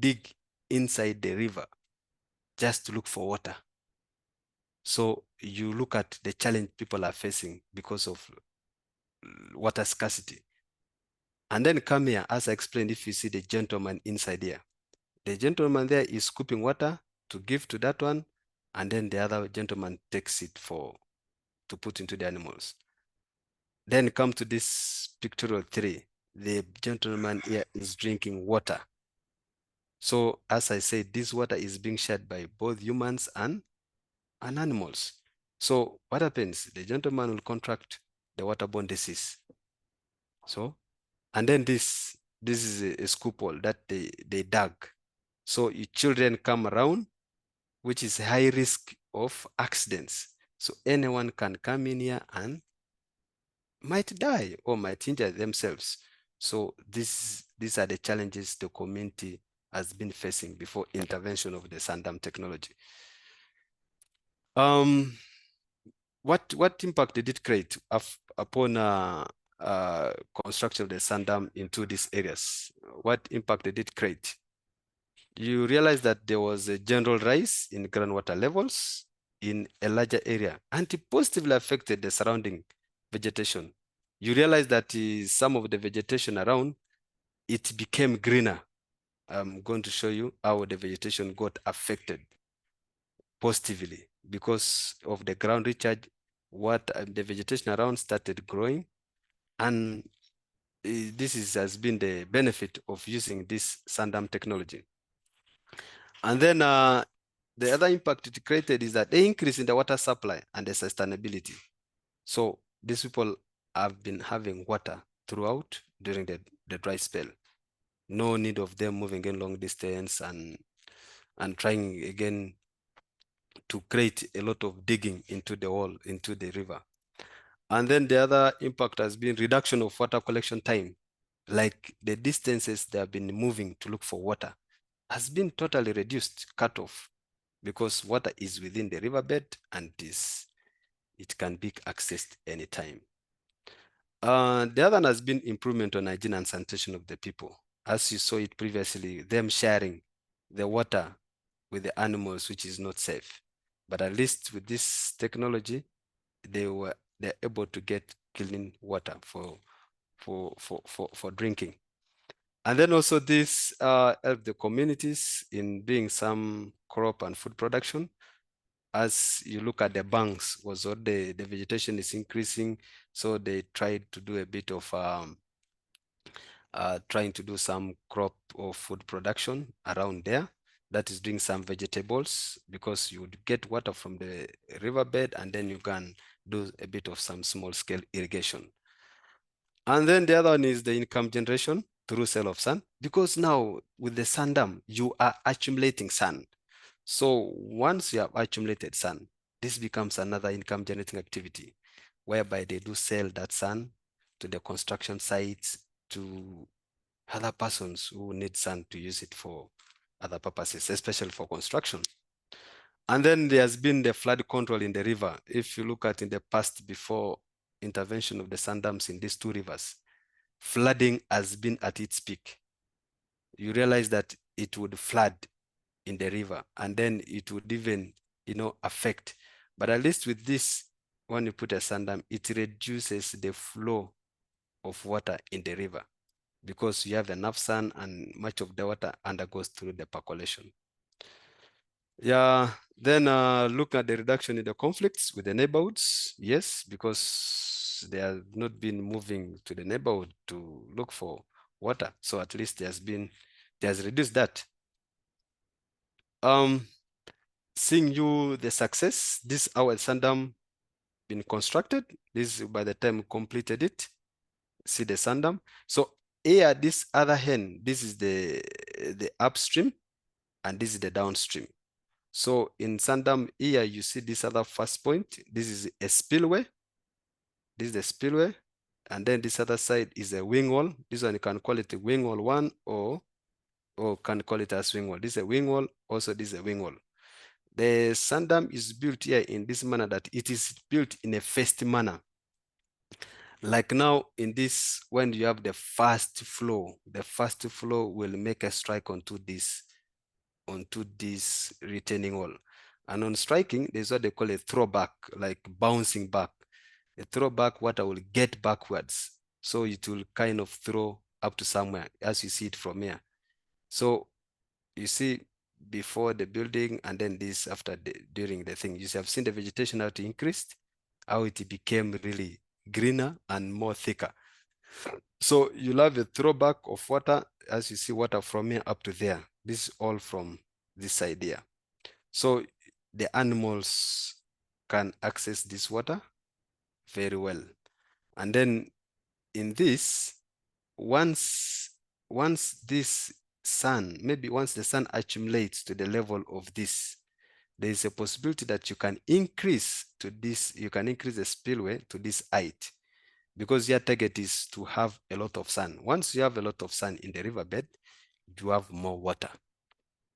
dig inside the river just to look for water. So you look at the challenge people are facing because of water scarcity. And then come here, as I explained, if you see the gentleman inside here, the gentleman there is scooping water to give to that one, and then the other gentleman takes it to put into the animals. Then come to this pictorial 3. The gentleman here is drinking water. So as I said, this water is being shared by both humans and animals. So what happens? The gentleman will contract the waterborne disease. So, and then this is a scoop hole that they dug. So your children come around, which is high risk of accidents. So anyone can come in here and might die or might injure themselves. So these are the challenges the community has been facing before intervention of the sandam technology. What impact did it create upon construction of the sandam into these areas? What impact did it create? You realize that there was a general rise in groundwater levels in a larger area, and it positively affected the surrounding vegetation. You realize that some of the vegetation around, it became greener. I'm going to show you how the vegetation got affected positively because of the ground recharge. The vegetation around started growing, and this has been the benefit of using this sandam technology. And then the other impact it created is that the increase in the water supply and the sustainability. So these people have been having water throughout during the dry spell. No need of them moving in long distance and trying again to create a lot of digging into the wall, into the river. And then the other impact has been reduction of water collection time. Like the distances they have been moving to look for water has been totally reduced, cut off, because water is within the riverbed and it can be accessed anytime. The other one has been improvement on hygiene and sanitation of the people. As you saw it previously, them sharing the water with the animals, which is not safe. But at least with this technology, they're able to get clean water for drinking. And then also this help the communities in doing some crop and food production. As you look at the banks, was what the vegetation is increasing, so they tried to do a bit of trying to do some crop or food production around there. That is doing some vegetables, because you would get water from the riverbed and then you can do a bit of some small scale irrigation. And then the other one is the income generation through sale of sand, because now with the sand dam, you are accumulating sand. So once you have accumulated sand, this becomes another income generating activity, whereby they do sell that sand to the construction sites, to other persons who need sand to use it for other purposes, especially for construction. And then there's been the flood control in the river. If you look at in the past, before intervention of the sand dams in these two rivers, flooding has been at its peak. You realize that it would flood in the river, and then it would even, affect. But at least with this, when you put a sand dam, it reduces the flow of water in the river, because you have enough sun and much of the water undergoes through the percolation. Yeah, then look at the reduction in the conflicts with the neighborhoods. Yes, because they have not been moving to the neighborhood to look for water. So at least there's reduced that. Seeing you the success, this our sand dam been constructed. This by the time we completed it, see the sand dam. So here, this other hand, this is the upstream and this is the downstream. So in sand dam here, you see this other first point. This is a spillway. This is the spillway. And then this other side is a wing wall. This one you can call it a wing wall 1 or can call it as wing wall. This is a wing wall. Also, this is a wing wall. The sand dam is built here in this manner, that it is built in a phased manner. Like now in this, when you have the fast flow will make a strike onto this retaining wall. And on striking, there's what they call a throwback, like bouncing back. A throwback, water will get backwards. So it will kind of throw up to somewhere, as you see it from here. So you see before the building and then this after during the thing, you have seen the vegetation how it increased, how it became really greener and more thicker. So you'll have a throwback of water, as you see water from here up to there. This is all from this side here. So the animals can access this water very well. And then in this, once this sun, maybe once the sun accumulates to the level of this, there is a possibility that you can increase the spillway to this height, because your target is to have a lot of sun. Once you have a lot of sun in the riverbed, you have more water.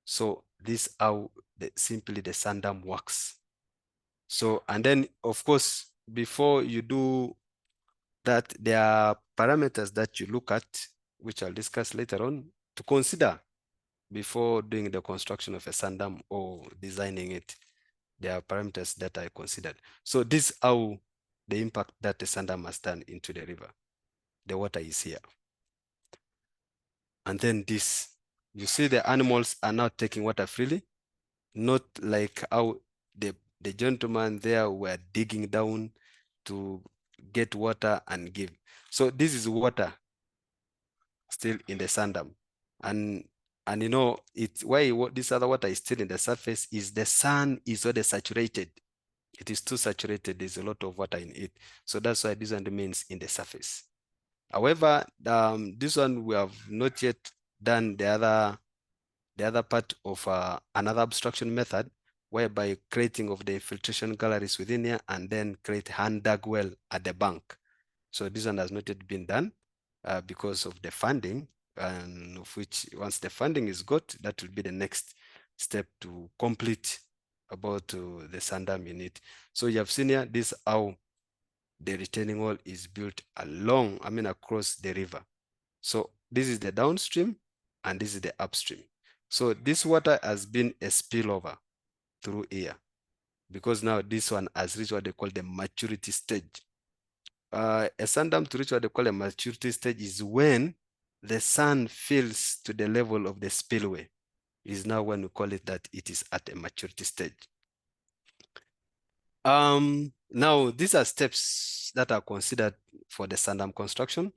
So this is how simply the sand dam works. So, and then of course, before you do that, there are parameters that you look at, which I'll discuss later on, to consider before doing the construction of a sand dam or designing it. There are parameters that I considered. So this is how the impact that the sand dam has done into the river. The water is here. And then this, you see the animals are now taking water freely, not like how the gentleman there were digging down to get water and give. So this is water still in the sand dam. And And you know, this other water is still in the surface is the sun is already saturated. It is too saturated. There's a lot of water in it. So that's why this one remains in the surface. However, this one we have not yet done the other part of another abstraction method, whereby creating of the filtration galleries within here and then create hand dug well at the bank. So this one has not yet been done because of the funding, and of which once the funding is got, that will be the next step to complete about the sand dam unit. So you have seen here, this how the retaining wall is built across the river. So this is the downstream and this is the upstream. So this water has been a spillover through here because now this one has reached what they call the maturity stage. A sand dam to reach what they call a maturity stage is when the sand fills to the level of the spillway. Is now when we call it that it is at a maturity stage. Now these are steps that are considered for the sand dam construction.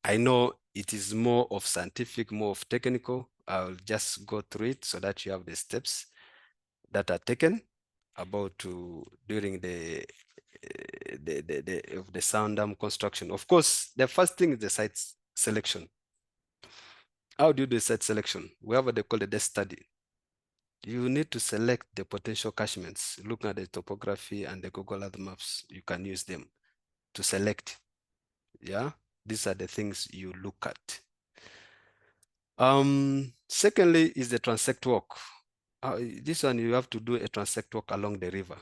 I know it is more of scientific, more of technical. I'll just go through it so that you have the steps that are taken about during the sand dam construction. Of course, the first thing is the site selection. How do you do site selection? We have what they call the desk study. You need to select the potential catchments. Look at the topography and the Google Earth maps. You can use them to select. Yeah, these are the things you look at. Secondly is the transect walk. This one you have to do a transect walk along the river.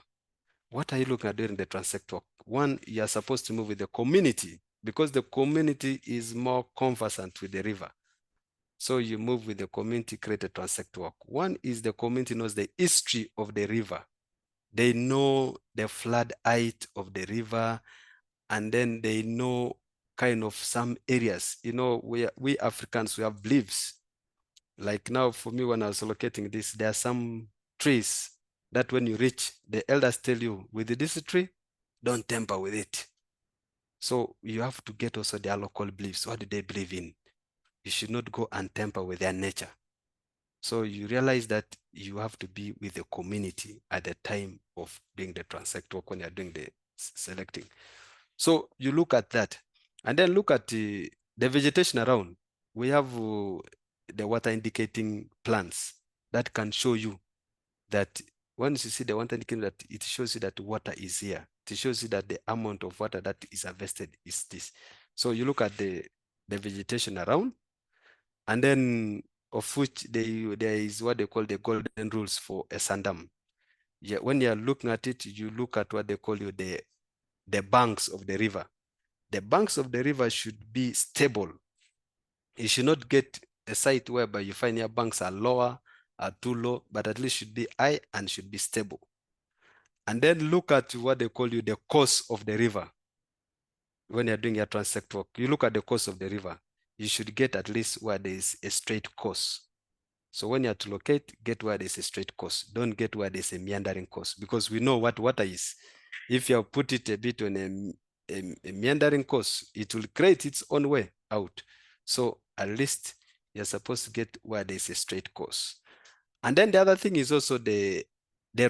What are you looking at during the transect walk? One, you are supposed to move with the community because the community is more conversant with the river. So you move with the community, create a transect walk. One is the community knows the history of the river. They know the flood height of the river, and then they know kind of some areas. You know, we Africans, we have beliefs. Like now for me, when I was locating this, there are some trees that when you reach, the elders tell you, with this tree, don't tamper with it. So you have to get also their local beliefs. What do they believe in? You should not go and tamper with their nature. So you realize that you have to be with the community at the time of doing the transect work when you're doing the selecting. So you look at that and then look at the vegetation around. We have the water indicating plants that can show you that once you see the water indicating that, it shows you that water is here. It shows you that the amount of water that is harvested is this. So you look at the vegetation around, and then of which there is what they call the golden rules for a sand dam. Yeah, when you're looking at it, you look at what they call the banks of the river. The banks of the river should be stable. You should not get a site whereby you find your banks are lower, are too low, but at least should be high and should be stable. And then look at what they call the course of the river. When you're doing your transect work, you look at the course of the river. You should get at least where there is a straight course. So when you have to locate, get where there's a straight course. Don't get where there's a meandering course, because we know what water is. If you put it a bit on a meandering course, it will create its own way out. So at least you're supposed to get where there's a straight course. And then the other thing is also the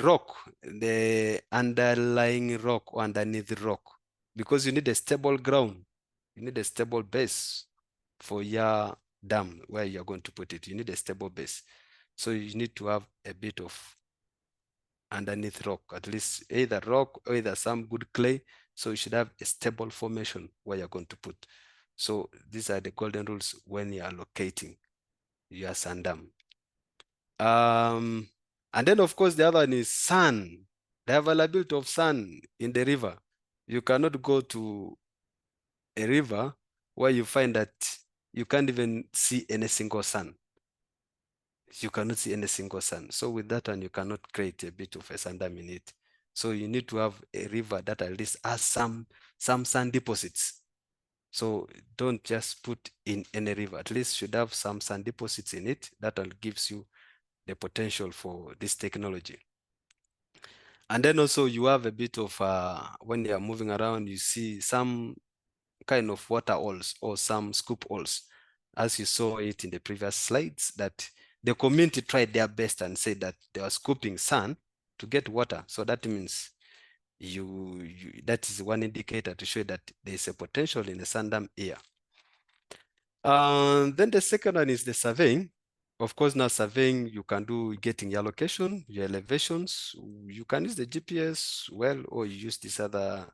rock, the underlying rock or underneath the rock, because you need a stable ground. You need a stable base for your dam where you're going to put it. You need a stable base. So you need to have a bit of underneath rock, at least either rock or either some good clay. So you should have a stable formation where you're going to put. So these are the golden rules when you are locating your sand dam. And then of course the other one is sun, the availability of sun in the river. You cannot go to a river where you find that you can't even see any single sun. You cannot see any single sun. So with that one, you cannot create a bit of a sand dam in it. So you need to have a river that at least has some sand deposits. So don't just put in any river, at least should have some sand deposits in it. That will gives you the potential for this technology. And then also you have a bit of, when you're moving around, you see some kind of water holes or some scoop holes. as you saw it in the previous slides, that the community tried their best and said that they were scooping sand to get water. So that means that is one indicator to show that there is a potential in the sand dam here. Then the second one is the surveying. Of course, now surveying, you can do getting your location, your elevations. You can use the GPS well, or you use these other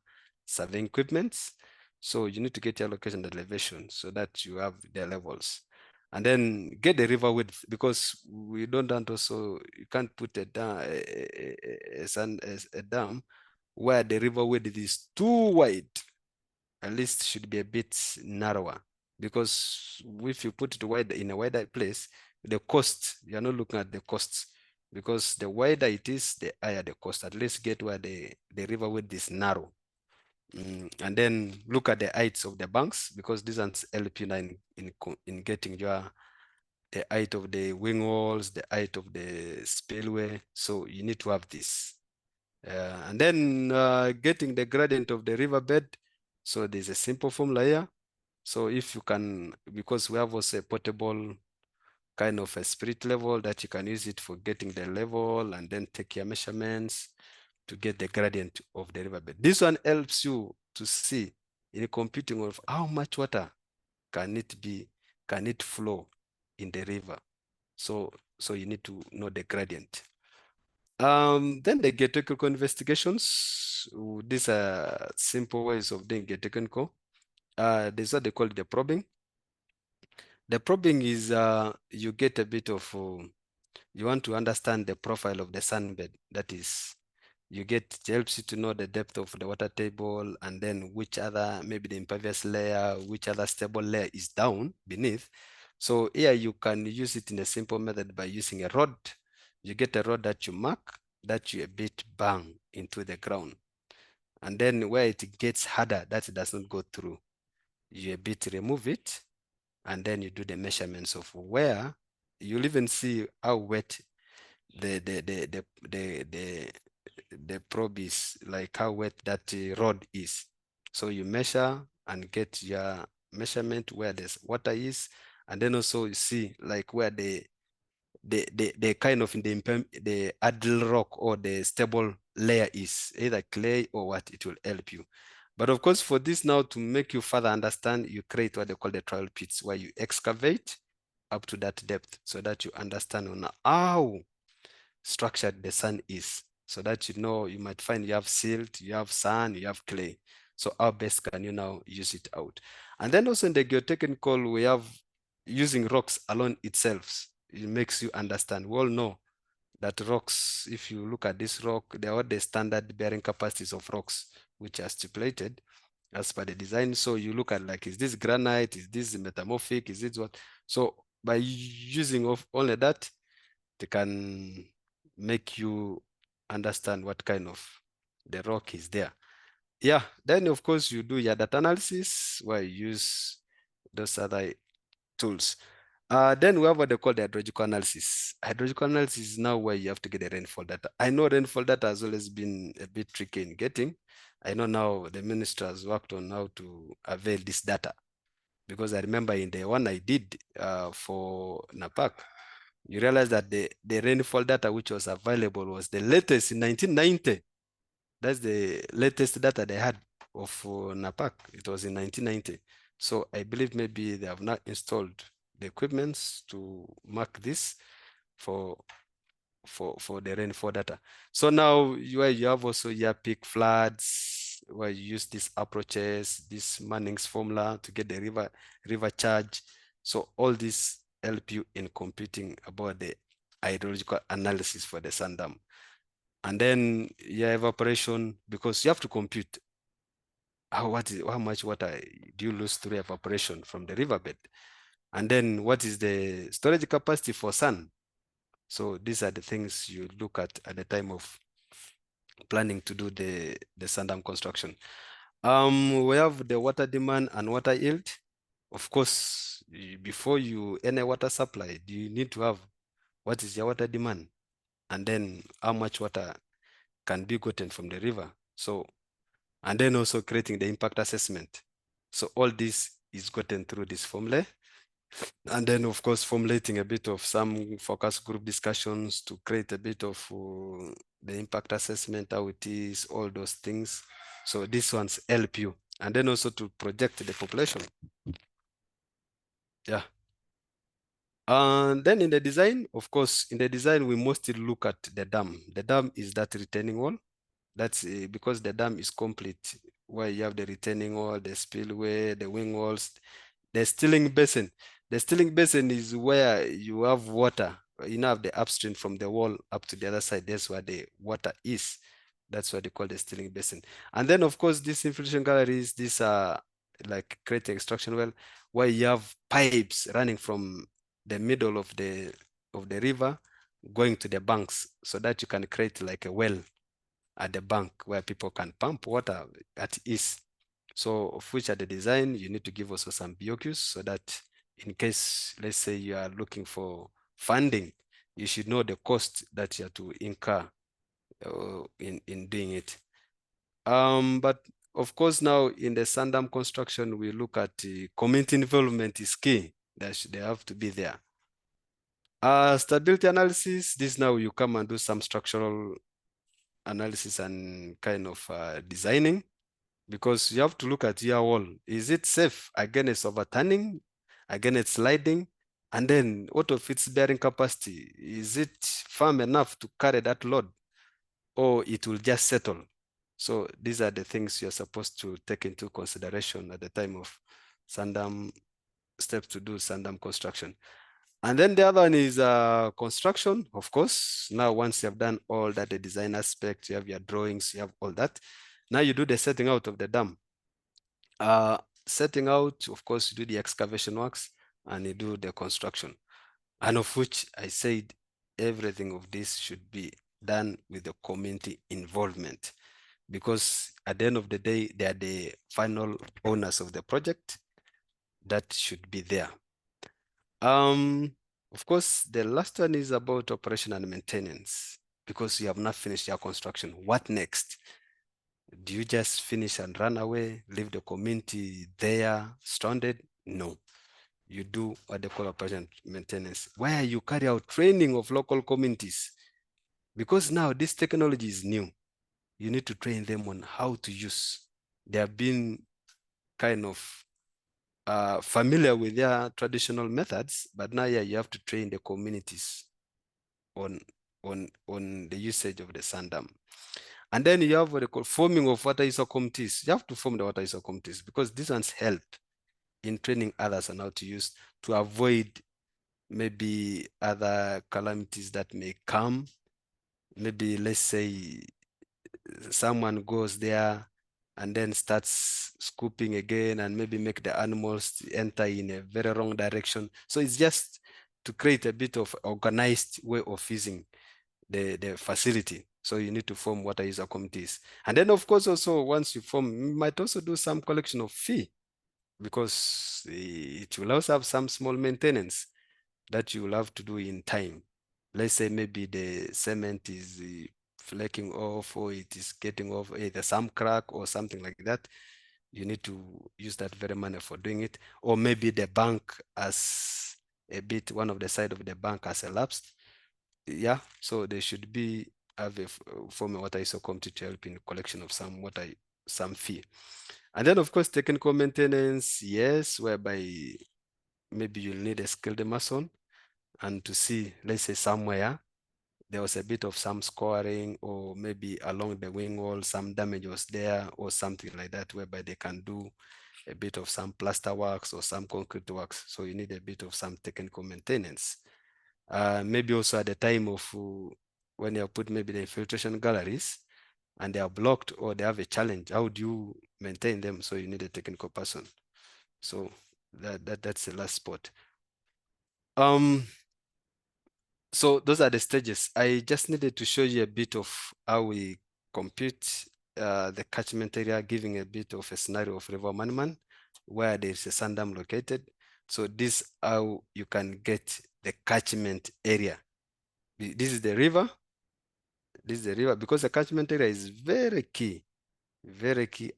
surveying equipments. So you need to get your location and elevation so that you have the levels. And then get the river width, because we don't want also, you can't put a dam where the river width is too wide. At least should be a bit narrower, because if you put it wide in a wider place, the cost, you're not looking at the costs, because the wider it is, the higher the cost. At least get where the river width is narrow. And then look at the heights of the banks, because these ones help you in getting the height of the wing walls, the height of the spillway. So you need to have this. And then getting the gradient of the riverbed. So there's a simple formula here. So if you can, because we have also a portable kind of a spirit level that you can use it for getting the level and then take your measurements to get the gradient of the riverbed. This one helps you to see in computing of how much water can it flow in the river. So you need to know the gradient. Then the geotechnical investigations. These are simple ways of doing geotechnical. There's what they call the probing. The probing is you get a bit of, you want to understand the profile of the sandbed. That is, it helps you to know the depth of the water table, and then which other, maybe the impervious layer, which other stable layer is down beneath. So here you can use it in a simple method by using a rod. You get a rod that you mark, that you a bit bang into the ground. And then where it gets harder, that it does not go through, you a bit remove it, and then you do the measurements of where you'll even see how wet the probe is, like how wet that rod is. So you measure and get your measurement where this water is, and then also you see like where the kind of the idle rock or the stable layer is, either clay or what, it will help you. But of course, for this now, to make you further understand, you create what they call the trial pits, where you excavate up to that depth so that you understand on how structured the sand is, so that you know, you might find you have silt, you have sand, you have clay. So how best can you now use it out? And then also in the geotechnical, we have using rocks alone itself. It makes you understand. We all know that rocks, if you look at this rock, they are the standard bearing capacities of rocks, which are stipulated as per the design. So you look at like, is this granite? Is this metamorphic? Is it what? So by using of only that, they can make you understand what kind of the rock is there. Yeah, then of course you do your data analysis where you use those other tools. Then we have what they call the hydrological analysis. Hydrological analysis is now where you have to get the rainfall data. I know rainfall data has always been a bit tricky in getting. I know now the minister has worked on how to avail this data, because I remember in the one I did for Napak, you realize that the rainfall data which was available was the latest in 1990. That's the latest data they had of Napak. It was in 1990. So I believe maybe they have not installed the equipments to mark this for the rainfall data. So now you have also your peak floods, where you use these approaches, this Manning's formula to get the river charge. So all this help you in computing about the hydrological analysis for the sand dam. And then your evaporation, because you have to compute how much water do you lose through evaporation from the riverbed, and then what is the storage capacity for sand. So these are the things you look at the time of planning to do the sand dam construction. We have the water demand and water yield. Of course, before any water supply, you need to have what is your water demand, and then how much water can be gotten from the river. So, and then also creating the impact assessment. So all this is gotten through this formula. And then, of course, formulating a bit of some focus group discussions to create a bit of the impact assessment, how it is, all those things. So these ones help you. And then also to project the population. Yeah. And then in the design, of course, in the design, we mostly look at the dam. The dam is that retaining wall. That's because the dam is complete, where you have the retaining wall, the spillway, the wing walls, the stilling basin. The stilling basin is where you have water. You have the upstream from the wall up to the other side. That's where the water is. That's what they call the stilling basin. And then, of course, these infiltration galleries, these are like creating extraction well, where you have pipes running from the middle of the river going to the banks, so that you can create like a well at the bank where people can pump water at ease. So of which at the design, you need to give also some BOQs so that in case, let's say you are looking for funding, you should know the cost that you have to incur in doing it. But of course, now in the sand dam construction, we look at community involvement is key. They have to be there. Stability analysis, this now you come and do some structural analysis and kind of designing, because you have to look at your wall. Is it safe against overturning, against sliding? And then what of its bearing capacity? Is it firm enough to carry that load, or it will just settle? So these are the things you're supposed to take into consideration at the time of sand dam steps to do sand dam construction. And then the other one is construction, of course. Now, once you have done all that, the design aspect, you have your drawings, you have all that. Now you do the setting out of the dam. Setting out, of course, you do the excavation works and you do the construction. And of which I said everything of this should be done with the community involvement, because at the end of the day, they are the final owners of the project. That should be there. Of course, the last one is about operation and maintenance, because you have not finished your construction. What next? Do you just finish and run away, leave the community there stranded? No. You do what they call operation and maintenance, where you carry out training of local communities. Because now this technology is new. You need to train them on how to use. They have been kind of familiar with their traditional methods, but now you have to train the communities on the usage of the sand dam. And then you have what they call forming of water user committees. You have to form the water user committees, because these ones help in training others on how to use, to avoid maybe other calamities that may come. Maybe let's say someone goes there and then starts scooping again and maybe make the animals enter in a very wrong direction. So it's just to create a bit of organized way of using the facility. So you need to form water user committees. And then of course also once you form, you might also do some collection of fee, because it will also have some small maintenance that you will have to do in time. Let's say maybe the cement is flaking off, or it is getting off, either some crack or something like that. You need to use that very money for doing it. Or maybe the bank has a bit, one of the side of the bank has elapsed. Yeah, so they should be have a form of water ISO committee to help in collection of some water, some fee. And then of course technical maintenance, yes, whereby maybe you'll need a skilled mason, and to see, let's say somewhere there was a bit of some scoring, or maybe along the wing wall some damage was there or something like that, whereby they can do a bit of some plaster works or some concrete works. So you need a bit of some technical maintenance. Maybe also at the time of when you put maybe the infiltration galleries and they are blocked or they have a challenge, how do you maintain them? So you need a technical person. So that's the last spot. So those are the stages. I just needed to show you a bit of how we compute the catchment area, giving a bit of a scenario of River Omaniman, where there's a sand dam located. So this how you can get the catchment area. This is the river. This is the river, because the catchment area is very key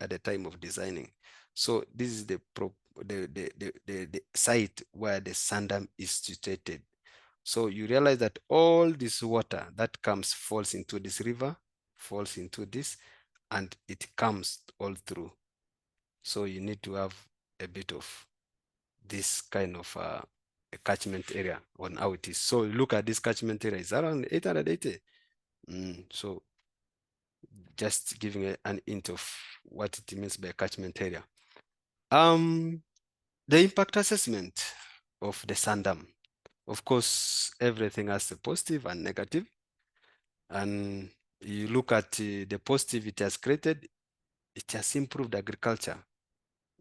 at the time of designing. So this is the the site where the sand dam is situated. So you realize that all this water that comes falls into this river, falls into this, and it comes all through. So you need to have a bit of this kind of a catchment area on how it is. So look at this catchment area, it's around 880. So just giving an hint of what it means by catchment area. The impact assessment of the sand dam. Of course, everything has a positive and negative. And you look at the positive it has created, it has improved agriculture.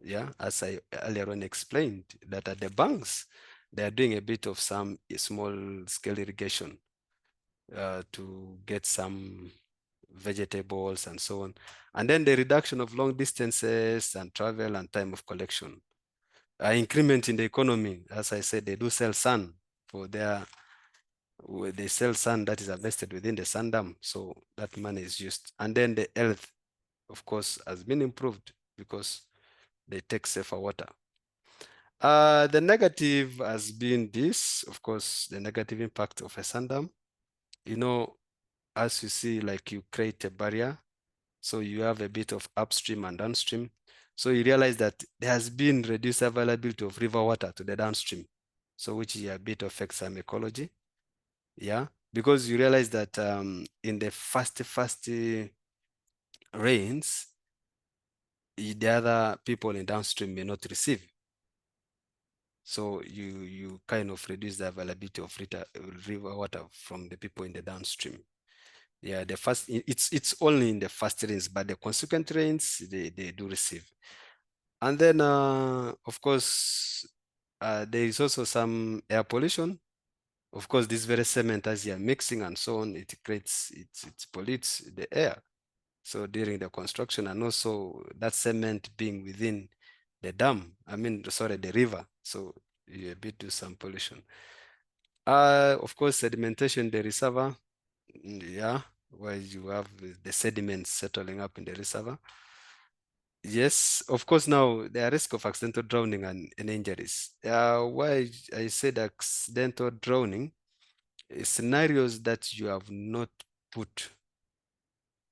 Yeah, as I earlier on explained, that at the banks, they are doing a bit of some small scale irrigation to get some vegetables and so on. And then the reduction of long distances and travel and time of collection. Increment in the economy, as I said, they do sell sand for their, they sell sand that is harvested within the sand dam. So that money is used. And then the health, of course, has been improved because they take safer water. The negative has been this, of course, the negative impact of a sand dam. You know, as you see, like you create a barrier, so you have a bit of upstream and downstream. So you realize that there has been reduced availability of river water to the downstream. So which a bit affects some ecology. Yeah, because you realize that in the fast rains, the other people in downstream may not receive. So you kind of reduce the availability of river water from the people in the downstream. Yeah, the first, it's only in the fast rains, but the consequent rains, they do receive. And then, of course, there is also some air pollution. Of course, this very cement, as you're mixing and so on, it creates, it pollutes the air. So during the construction, and also that cement being within the dam, the river. So you a bit do some pollution. Of course, sedimentation, the reservoir, yeah, where you have the sediments settling up in the reservoir. Yes, of course, now there are risk of accidental drowning and injuries. Why I said accidental drowning, scenarios that you have not put,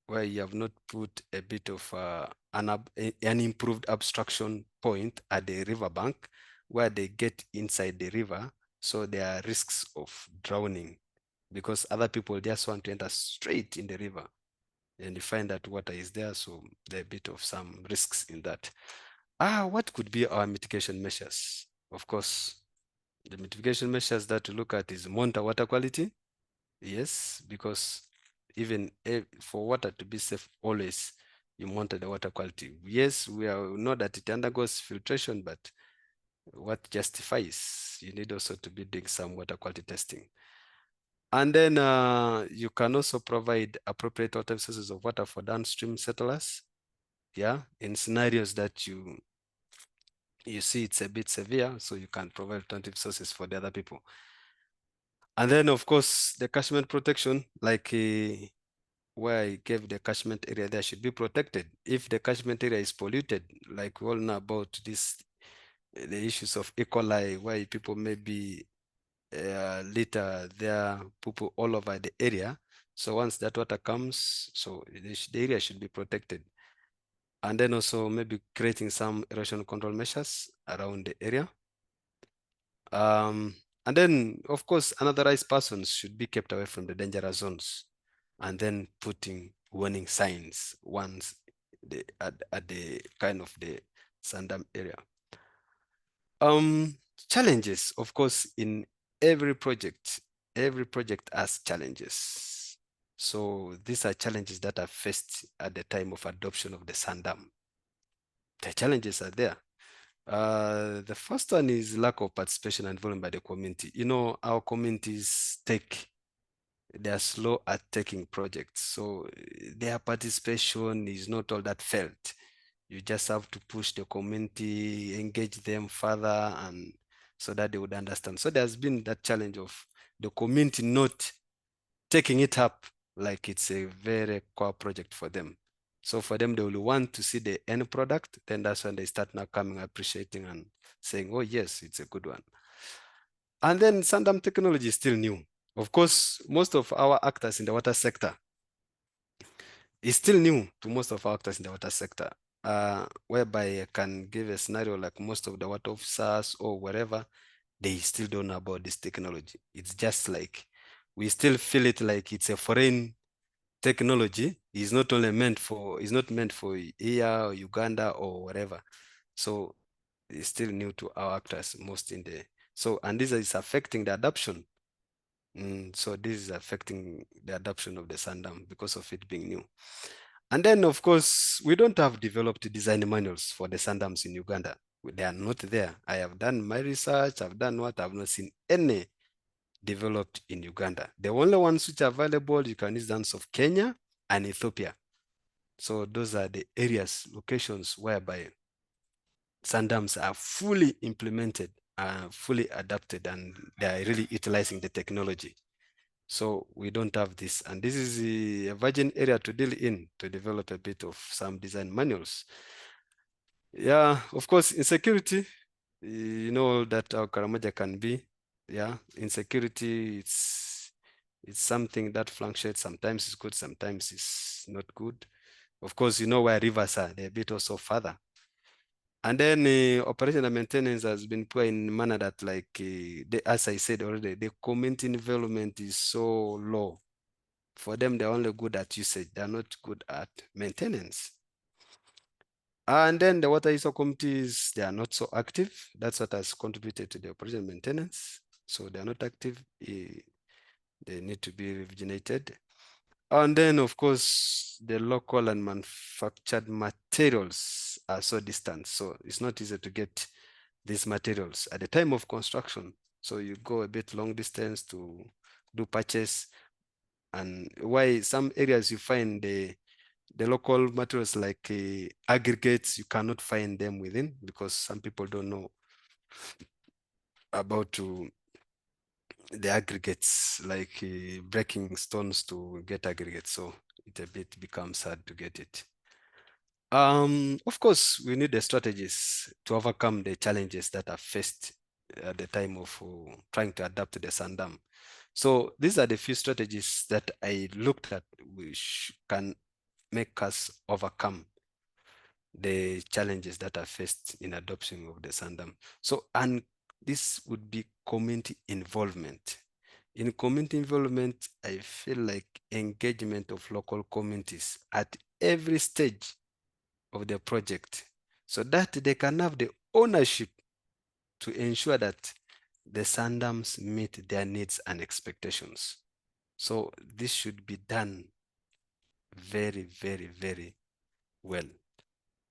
where you have not put a bit of an improved obstruction point at the riverbank, where they get inside the river, so there are risks of drowning because other people just want to enter straight in the river and you find that water is there, so there are a bit of some risks in that. What could be our mitigation measures? Of course, the mitigation measures that to look at is monitor water quality. Yes, because even for water to be safe, always you monitor the water quality. Yes, we know that it undergoes filtration, but what justifies, you need also to be doing some water quality testing. And then you can also provide appropriate alternative sources of water for downstream settlers. Yeah, in scenarios that you see it's a bit severe, so you can provide alternative sources for the other people. And then, of course, the catchment protection, like where I gave the catchment area, there should be protected. If the catchment area is polluted, like we all know about this, the issues of E. coli, where people may be litter their poo all over the area. So once that water comes, so the area should be protected. And then also maybe creating some erosion control measures around the area. And then, of course, unauthorized persons should be kept away from the dangerous zones, and then putting warning signs once at the kind of the sand dam area. Challenges, of course, in every project has challenges. So these are challenges that are faced at the time of adoption of the sand dam. The challenges are there. The first one is lack of participation and involvement by the community. You know, our communities they are slow at taking projects. So their participation is not all that felt. You just have to push the community, engage them further, and so that they would understand. So there's been that challenge of the community not taking it up like it's a very core project for them. So for them, they will want to see the end product. Then that's when they start now coming, appreciating and saying, oh yes, it's a good one. And then sandam technology is still new. Of course, most of our actors in the water sector is still new to most of our actors in the water sector, whereby I can give a scenario like most of the water officers or wherever, they still don't know about this technology. It's just like, we still feel it like it's a foreign technology. It's not meant for here or Uganda or whatever. So it's still new to our actors, most in the, so, and this is affecting the adoption. So this is affecting the adoption of the sandam because of it being new. And then, of course, we don't have developed design manuals for the sandams in Uganda. They are not there. I have done my research. I've done what I've not seen any developed in Uganda. The only ones which are available, you can use dams of Kenya and Ethiopia. So those are the areas, locations whereby sandams are fully implemented, fully adapted, and they are really utilizing the technology. So we don't have this. And this is a virgin area to deal in, to develop a bit of some design manuals. Yeah, of course, insecurity, you know that our Karamoja can be. Yeah, insecurity, it's something that fluctuates. Sometimes it's good, sometimes it's not good. Of course, you know where rivers are, they're a bit also further. And then operation and maintenance has been put in a manner that, like, as I said already, the community involvement is so low. For them, they're only good at usage. They're not good at maintenance. And then the water user committees, they are not so active. That's what has contributed to the operation maintenance. So they are not active. They need to be rejuvenated. And then, of course, the local and manufactured materials are so distant. So it's not easy to get these materials at the time of construction. So you go a bit long distance to do purchase. And why some areas you find the local materials like aggregates, you cannot find them within, because some people don't know about the aggregates, like breaking stones to get aggregates. So it a bit becomes hard to get it. Of course, we need the strategies to overcome the challenges that are faced at the time of trying to adapt to the sandam. So these are the few strategies that I looked at which can make us overcome the challenges that are faced in adoption of the sandam. So, and this would be community involvement. In community involvement, I feel like engagement of local communities at every stage of the project, so that they can have the ownership to ensure that the sandams meet their needs and expectations. So this should be done very, very, very well,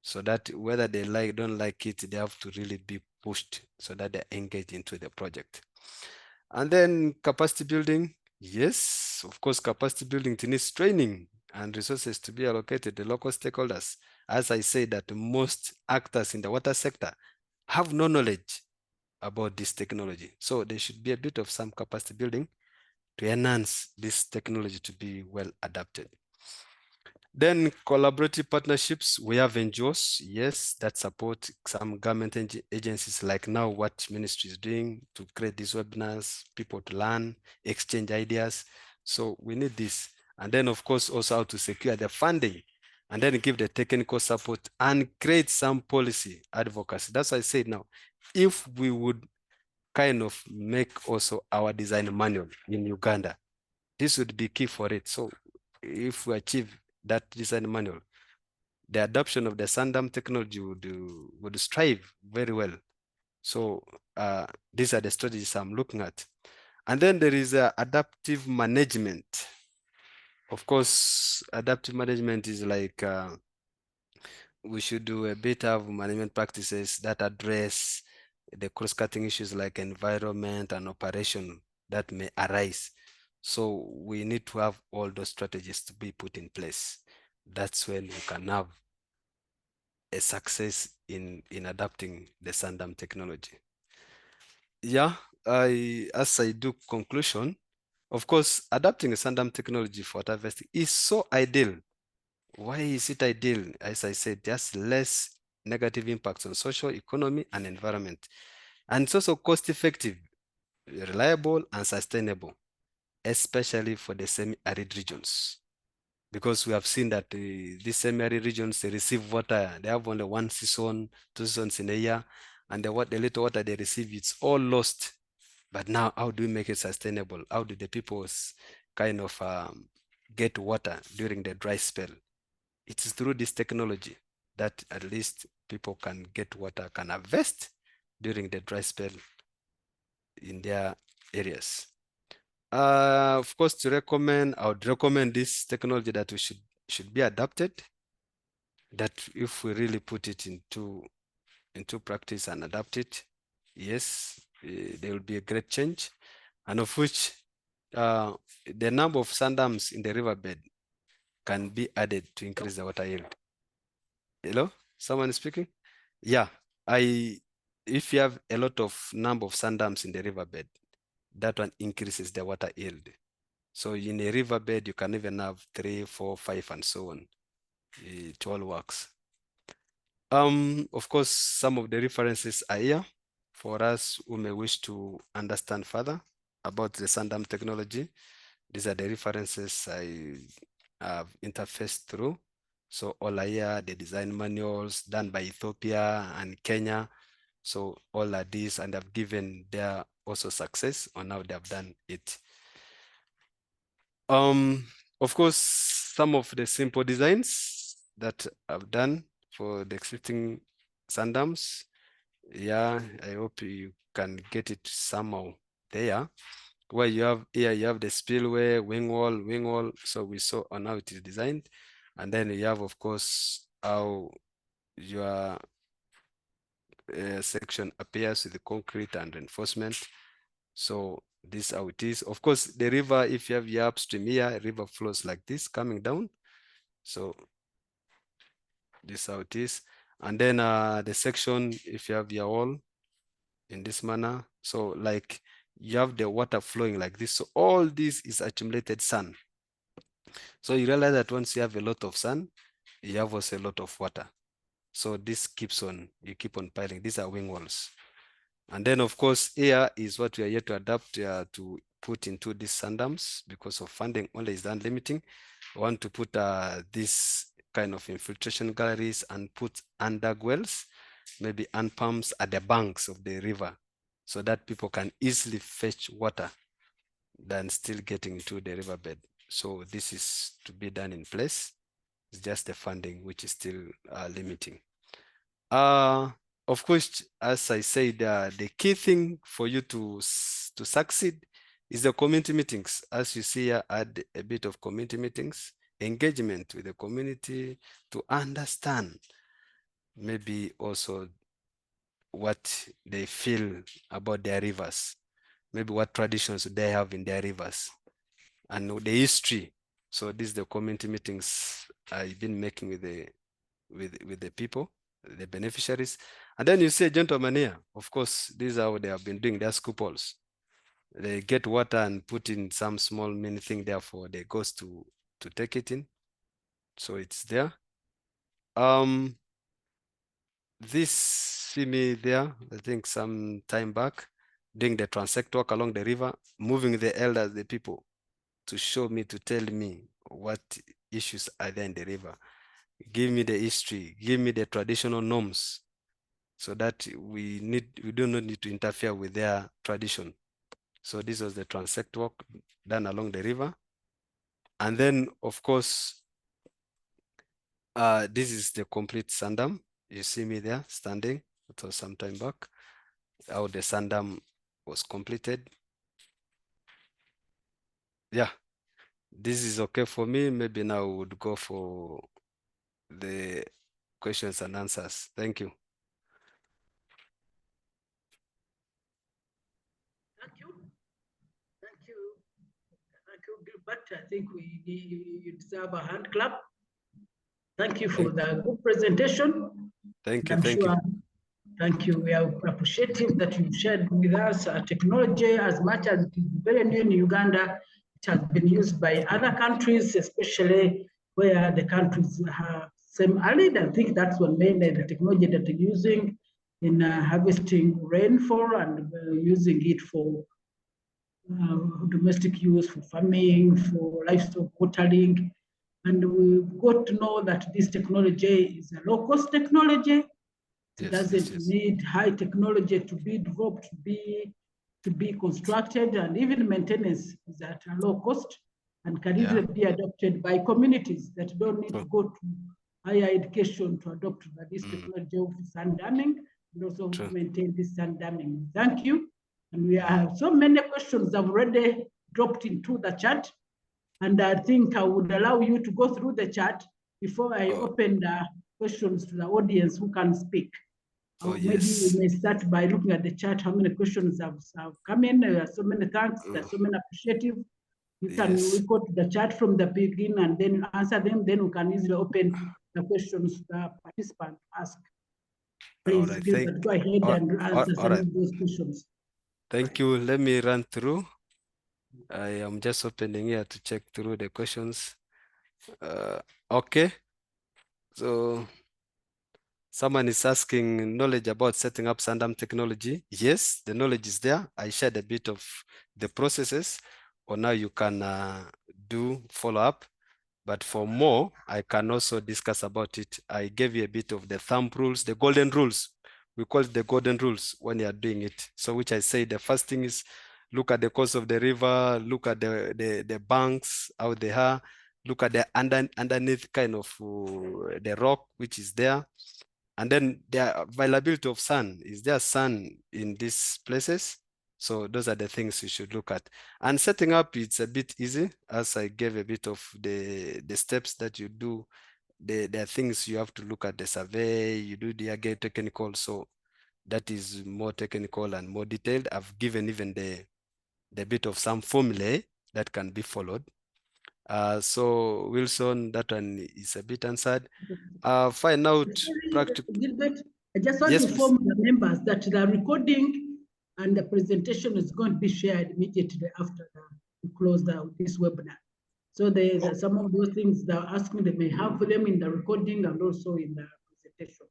so that whether they don't like it, they have to really be pushed so that they engage into the project. And then capacity building. Yes, of course, capacity building, it needs training and resources to be allocated to local stakeholders. As I say, that most actors in the water sector have no knowledge about this technology. So there should be a bit of some capacity building to enhance this technology to be well adapted. Then collaborative partnerships, we have NGOs, yes, that support some government agencies, like now what ministry is doing to create these webinars, people to learn, exchange ideas. So we need this. And then of course also how to secure the funding, and then give the technical support and create some policy advocacy. That's why I said now, if we would kind of make also our design manual in Uganda, this would be key for it. So if we achieve that design manual, the adoption of the sandam technology would strive very well. So these are the strategies I'm looking at. And then there is adaptive management. Of course, adaptive management is like we should do a bit of management practices that address the cross-cutting issues like environment and operation that may arise. So we need to have all those strategies to be put in place. That's when we can have a success in adapting the sandam technology. Yeah, as I do conclusion, of course, adapting a sandam technology for harvesting is so ideal Why is it ideal? As I said, just less negative impacts on social, economy, and environment. And it's also cost-effective, reliable, and sustainable, especially for the semi-arid regions. Because we have seen that these semi-arid regions, they receive water. They have only one season, 2 seasons in a year, and the little water they receive, it's all lost. But now, how do we make it sustainable? How do the people kind of get water during the dry spell? It is through this technology that at least people can get water, can harvest during the dry spell in their areas. Of course, I would recommend this technology that we should be adapted. That if we really put it into practice and adapt it, yes, there will be a great change, and of which the number of sand dams in the riverbed can be added to increase the water yield. Hello, someone is speaking? Yeah, if you have a lot of number of sand dams in the riverbed, that one increases the water yield. So in a riverbed, you can even have 3, 4, 5, and so on. It all works. Of course, some of the references are here for us who may wish to understand further about the sand dam technology. These are the references I have interfaced through. So all are here, the design manuals done by Ethiopia and Kenya. So all are these, and I've given their also success on how they have done it. Of course, some of the simple designs that I've done for the existing sand dams. Yeah, I hope you can get it somehow there. Where you have here, you have the spillway, wing wall. So we saw on how it is designed. And then you have, of course, how your section appears with the concrete and reinforcement. So this is how it is. Of course, the river, if you have your upstream here, river flows like this coming down. So this is how it is. And then the section, if you have your wall in this manner, so like you have the water flowing like this. So all this is accumulated sand. So you realize that once you have a lot of sand, you have also a lot of water. So this keeps on, you keep on piling. These are wing walls. And then of course, here is what we are yet to adapt to put into these sand dams because of funding only is unlimiting. We want to put this kind of infiltration galleries and put underg wells, maybe hand pumps at the banks of the river so that people can easily fetch water than still getting into the riverbed. So this is to be done in place. It's just the funding which is still limiting. Of course, as I said, the key thing for you to succeed is the community meetings. As you see here, add a bit of community meetings, engagement with the community to understand maybe also what they feel about their rivers, maybe what traditions they have in their rivers, and the history. So this is the community meetings I've been making with the people, the beneficiaries. And then you see a gentleman here. Of course, this is how they have been doing their scooples. They get water and put in some small mini thing there for the ghost to take it in. So it's there. This see me there, I think some time back, doing the transect walk along the river, moving the elders, the people, to show me, to tell me what issues are there in the river. Give me the history, give me the traditional norms, so that we do not need to interfere with their tradition. So this was the transect walk done along the river. And then, of course, this is the complete sand dam. You see me there standing. It was some time back. How the sand dam was completed. Yeah, this is okay for me. Maybe now we would go for the questions and answers. Thank you. Thank you. Thank you. Thank you, Gilbert. I think you deserve a hand clap. Thank you for the good presentation. Thank you. I'm Thank sure, you. thank you. We are appreciative that you've shared with us technology as much as it is very new in Uganda. It has been used by other countries, especially where the countries have semi-arid. I think that's one mainly the technology that they're using in harvesting rainfall and using it for domestic use, for farming, for livestock watering. And we've got to know that this technology is a low-cost technology. It doesn't need high technology to be developed, to be constructed, and even maintenance is at a low cost and can easily be adopted by communities that don't need to go to higher education to adopt this technology of sand damming and also maintain this sand damming. Thank you. And we have so many questions have already dropped into the chat. And I think I would allow you to go through the chat before I open the questions to the audience who can speak. Maybe we may start by looking at the chat, how many questions have come in. There are so many thanks, there are so many appreciative. You can record the chat from the beginning and then answer them. Then we can easily open the questions the participant ask. Please, Gilbert, go ahead and answer some of those questions. Thank you. Let me run through. I am just opening here to check through the questions. Okay. So someone is asking knowledge about setting up sand dam technology. Yes, the knowledge is there. I shared a bit of the processes, or now you can do follow up. But for more, I can also discuss about it. I gave you a bit of the thumb rules, the golden rules. We call it the golden rules when you are doing it. So which I say the first thing is look at the course of the river, look at the banks, how they are, look at the underneath kind of the rock which is there. And then the availability of sun. Is there sun in these places? So those are the things you should look at. And setting up, it's a bit easy, as I gave a bit of the steps that you do. There are things you have to look at the survey, you do the technical. So that is more technical and more detailed. I've given even the bit of some formulae that can be followed. So Wilson, that one is a bit answered. Find out practical. Gilbert, I just want to inform the members that the recording and the presentation is going to be shared immediately after we close this webinar. So there's some of those things they're asking, they may have them in the recording and also in the presentation.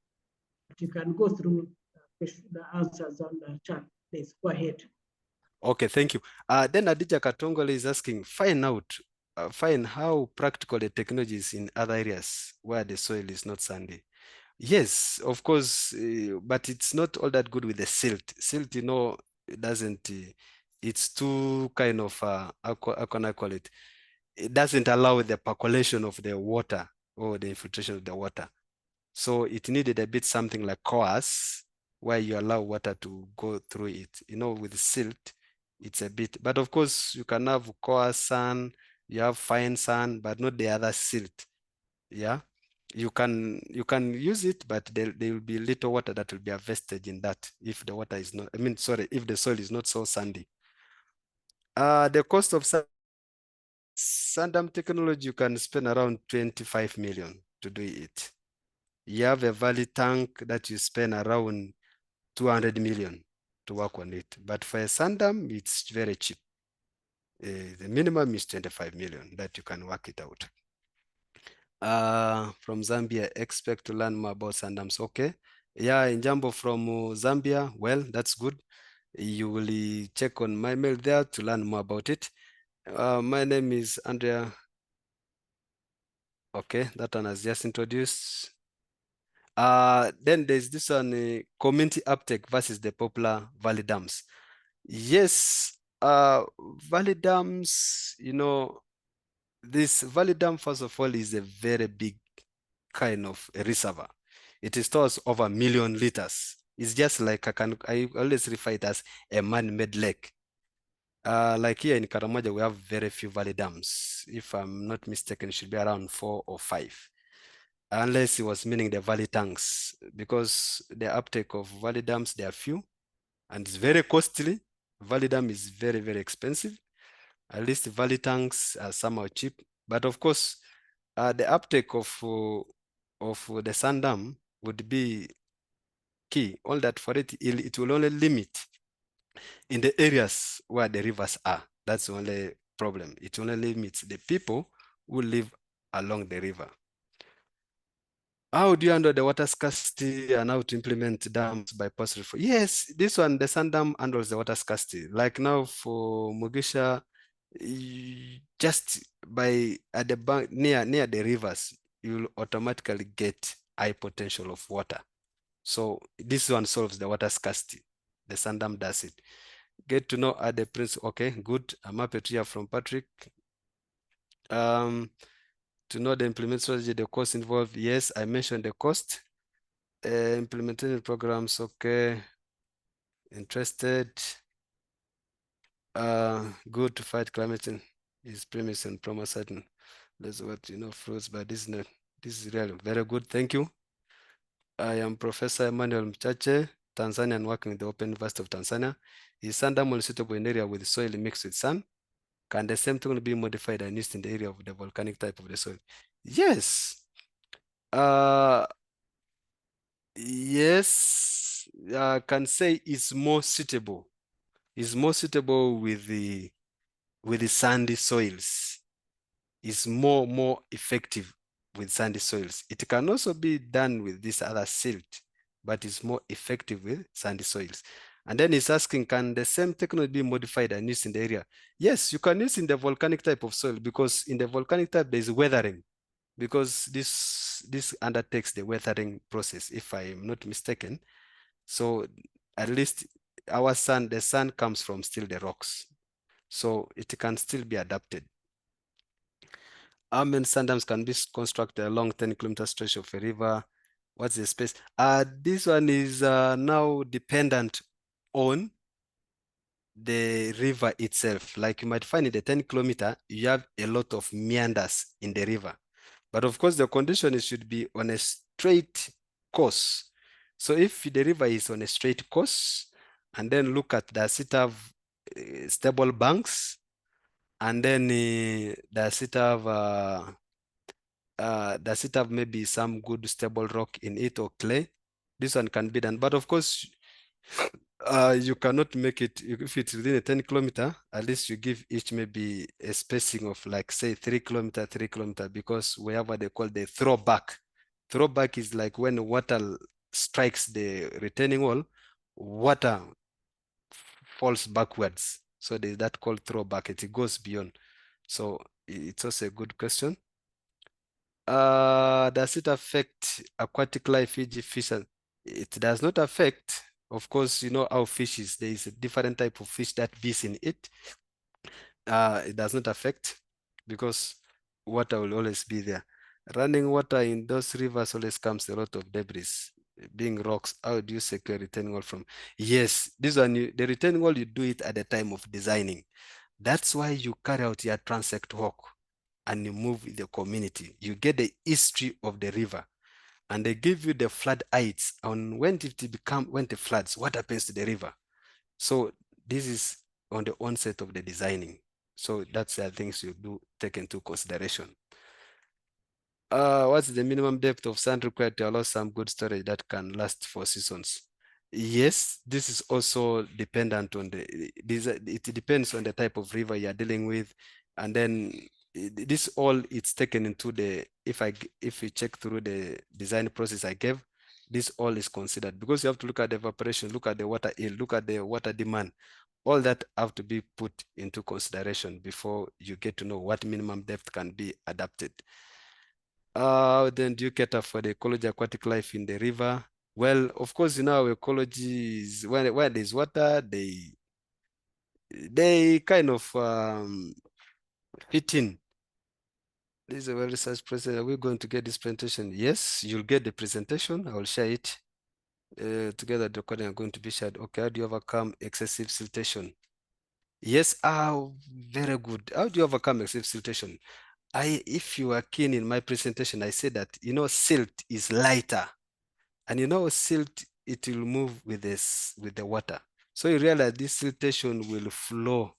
But you can go through the answers on the chat. Please go ahead. Okay, thank you. Then Adija Katongole is asking, find how practical the technology is in other areas where the soil is not sandy. Yes, of course, but it's not all that good with the silt. Silt, you know, it doesn't, it's too kind of, how can I call it? It doesn't allow the percolation of the water or the infiltration of the water. So it needed a bit something like coarse, where you allow water to go through it. You know, with silt, it's a bit, but of course you can have coarse sand, you have fine sand, but not the other silt. Yeah, you can use it, but there will be little water that will be invested in that if the water is not, if the soil is not so sandy. The cost of sand dam technology, you can spend around 25 million to do it. You have a valley tank that you spend around 200 million to work on it. But for a sand dam, it's very cheap. The minimum is 25 million that you can work it out. From Zambia, expect to learn more about sand dams. Okay. Yeah, Njambo from Zambia. Well, that's good. You will check on my mail there to learn more about it. My name is Andrea. Okay, that one has just introduced. Then there's this one, community uptake versus the popular valley dams. Yes, valley dams, you know, this valley dam, first of all, is a very big kind of a reservoir. It stores over 1 million liters. It's just like I always refer it as a man-made lake. Like here in Karamoja, we have very few valley dams. If I'm not mistaken, it should be around 4 or 5. Unless it was meaning the valley tanks, because the uptake of valley dams, they are few and it's very costly. Valley dam is very, very expensive. At least the valley tanks are somehow cheap. But of course, the uptake of the sand dam would be key. All that for it, it will only limit in the areas where the rivers are. That's the only problem. It only limits the people who live along the river. How do you handle the water scarcity and how to implement dams by pastoralists? Yes, this one, the sand dam handles the water scarcity. Like now for Mugisha, just by at the bank near the rivers, you'll automatically get high potential of water. So this one solves the water scarcity. The sand dam does it. Get to know at the prince. Okay, good. I'm happy to hear from Patrick. To know the implement strategy, the cost involved. Yes, I mentioned the cost. Implementing programs. Okay. Interested. Good to fight climate change is premise and promise certain. That's what fruits, but this is really very good. Thank you. I am Professor Emmanuel Mchache, Tanzanian, working with the Open University of Tanzania. Is sand dam only suitable in area with soil mixed with sand? Can the same thing be modified and used in the area of the volcanic type of the soil? Yes. Yes, I can say it's more suitable. It's more suitable with the sandy soils. It's more effective with sandy soils. It can also be done with this other silt, but it's more effective with sandy soils. And then it's asking, can the same technology be modified and used in the area? Yes, you can use in the volcanic type of soil, because in the volcanic type, there's weathering, because this undertakes the weathering process, if I am not mistaken. So at least our sun, the sun comes from still the rocks. So it can still be adapted. How many sand dams can be constructed along 10-kilometer stretch of a river? What's the space? This one is now dependent on the river itself. Like you might find in the 10-kilometer, you have a lot of meanders in the river. But of course, the condition is should be on a straight course. So if the river is on a straight course, and then look at, does it have stable banks? And then does it have maybe some good stable rock in it or clay? This one can be done. But of course, you cannot make it, if it's within a 10-kilometer, at least you give each maybe a spacing of like, say, 3 kilometer, because we have what they call the throwback. Throwback is like when water strikes the retaining wall, water falls backwards. So there's that called throwback. It goes beyond. So it's also a good question. Does it affect aquatic life, e.g. fish? It does not affect. Of course, you know how fish is. There is a different type of fish that lives in it. It does not affect, because water will always be there. Running water in those rivers always comes a lot of debris, being rocks. How do you secure retaining wall from? Yes, this one, the retaining wall, you do it at the time of designing. That's why you carry out your transect walk and you move the community. You get the history of the river, and they give you the flood heights on when it floods, what happens to the river. So this is on the onset of the designing. So that's the things you do take into consideration. What's the minimum depth of sand required to allow some good storage that can last for seasons? Yes, this is also dependent on it depends on the type of river you're dealing with. And then this all, it's taken into the, if you check through the design process I gave, this all is considered, because you have to look at the evaporation, look at the water yield, look at the water demand. All that have to be put into consideration before you get to know what minimum depth can be adapted. Then do you cater for the ecology, aquatic life in the river? Well, of course, you know, ecology is where there's water, they kind of fit in. This is a well researched process. Are we going to get this presentation? Yes, you'll get the presentation. I will share it. Together, the recording are going to be shared. Okay, how do you overcome excessive siltation? Yes, very good. How do you overcome excessive siltation? If you are keen in my presentation, I said that, you know, silt is lighter. And you know, silt, it will move with the water. So you realize this siltation will flow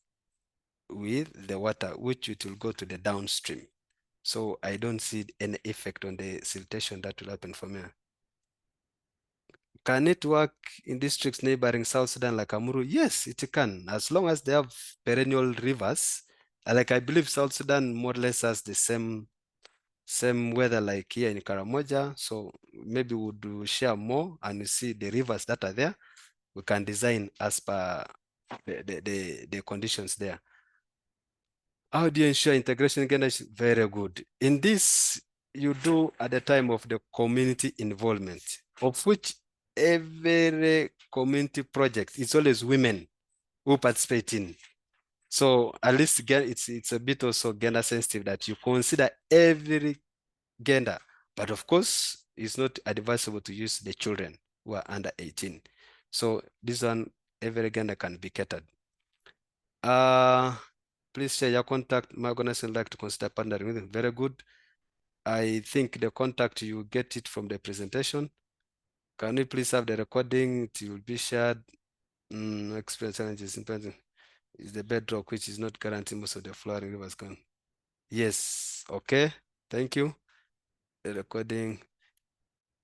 with the water, which it will go to the downstream. So I don't see any effect on the siltation that will happen from here. Can it work in districts neighboring South Sudan like Amuru? Yes, it can, as long as they have perennial rivers. Like I believe South Sudan more or less has the same Same weather like here in Karamoja. So maybe we'll share more and you see the rivers that are there. We can design as per the conditions there. How do you ensure integration again? Very good. In this, you do at the time of the community involvement, of which every community project, it's always women who participate in. So at least it's a bit also gender sensitive that you consider every gender, but of course, it's not advisable to use the children who are under 18. So this one, every gender can be catered. Please share your contact. My organization like to consider partnering with them. Very good. I think the contact, you get it from the presentation. Can you please have the recording? It will be shared. Experience challenges in is the bedrock, which is not guaranteed most of the flowering rivers can. Yes, okay, thank you. The recording.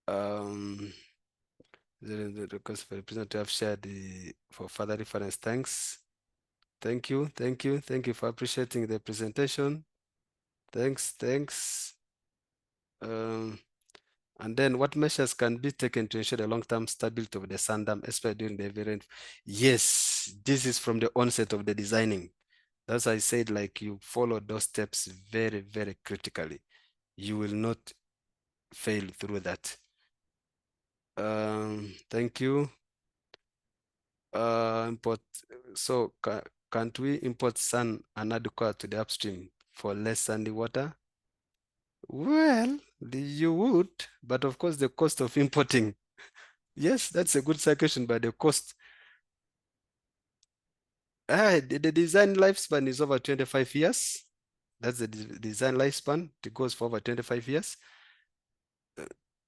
The request for the president to have shared for further reference. Thanks. Thank you for appreciating the presentation. Thanks. And then what measures can be taken to ensure the long-term stability of the sand dam, especially during the heavy rain? Yes, this is from the onset of the designing. That's why I said, like, you follow those steps very, very critically. You will not fail through that. Thank you. Import. So can't we import sand and adequate to the upstream for less sandy water? Well, you would, but of course the cost of importing. Yes, that's a good question, but the cost. The design lifespan is over 25 years. That's the design lifespan. It goes for over 25 years.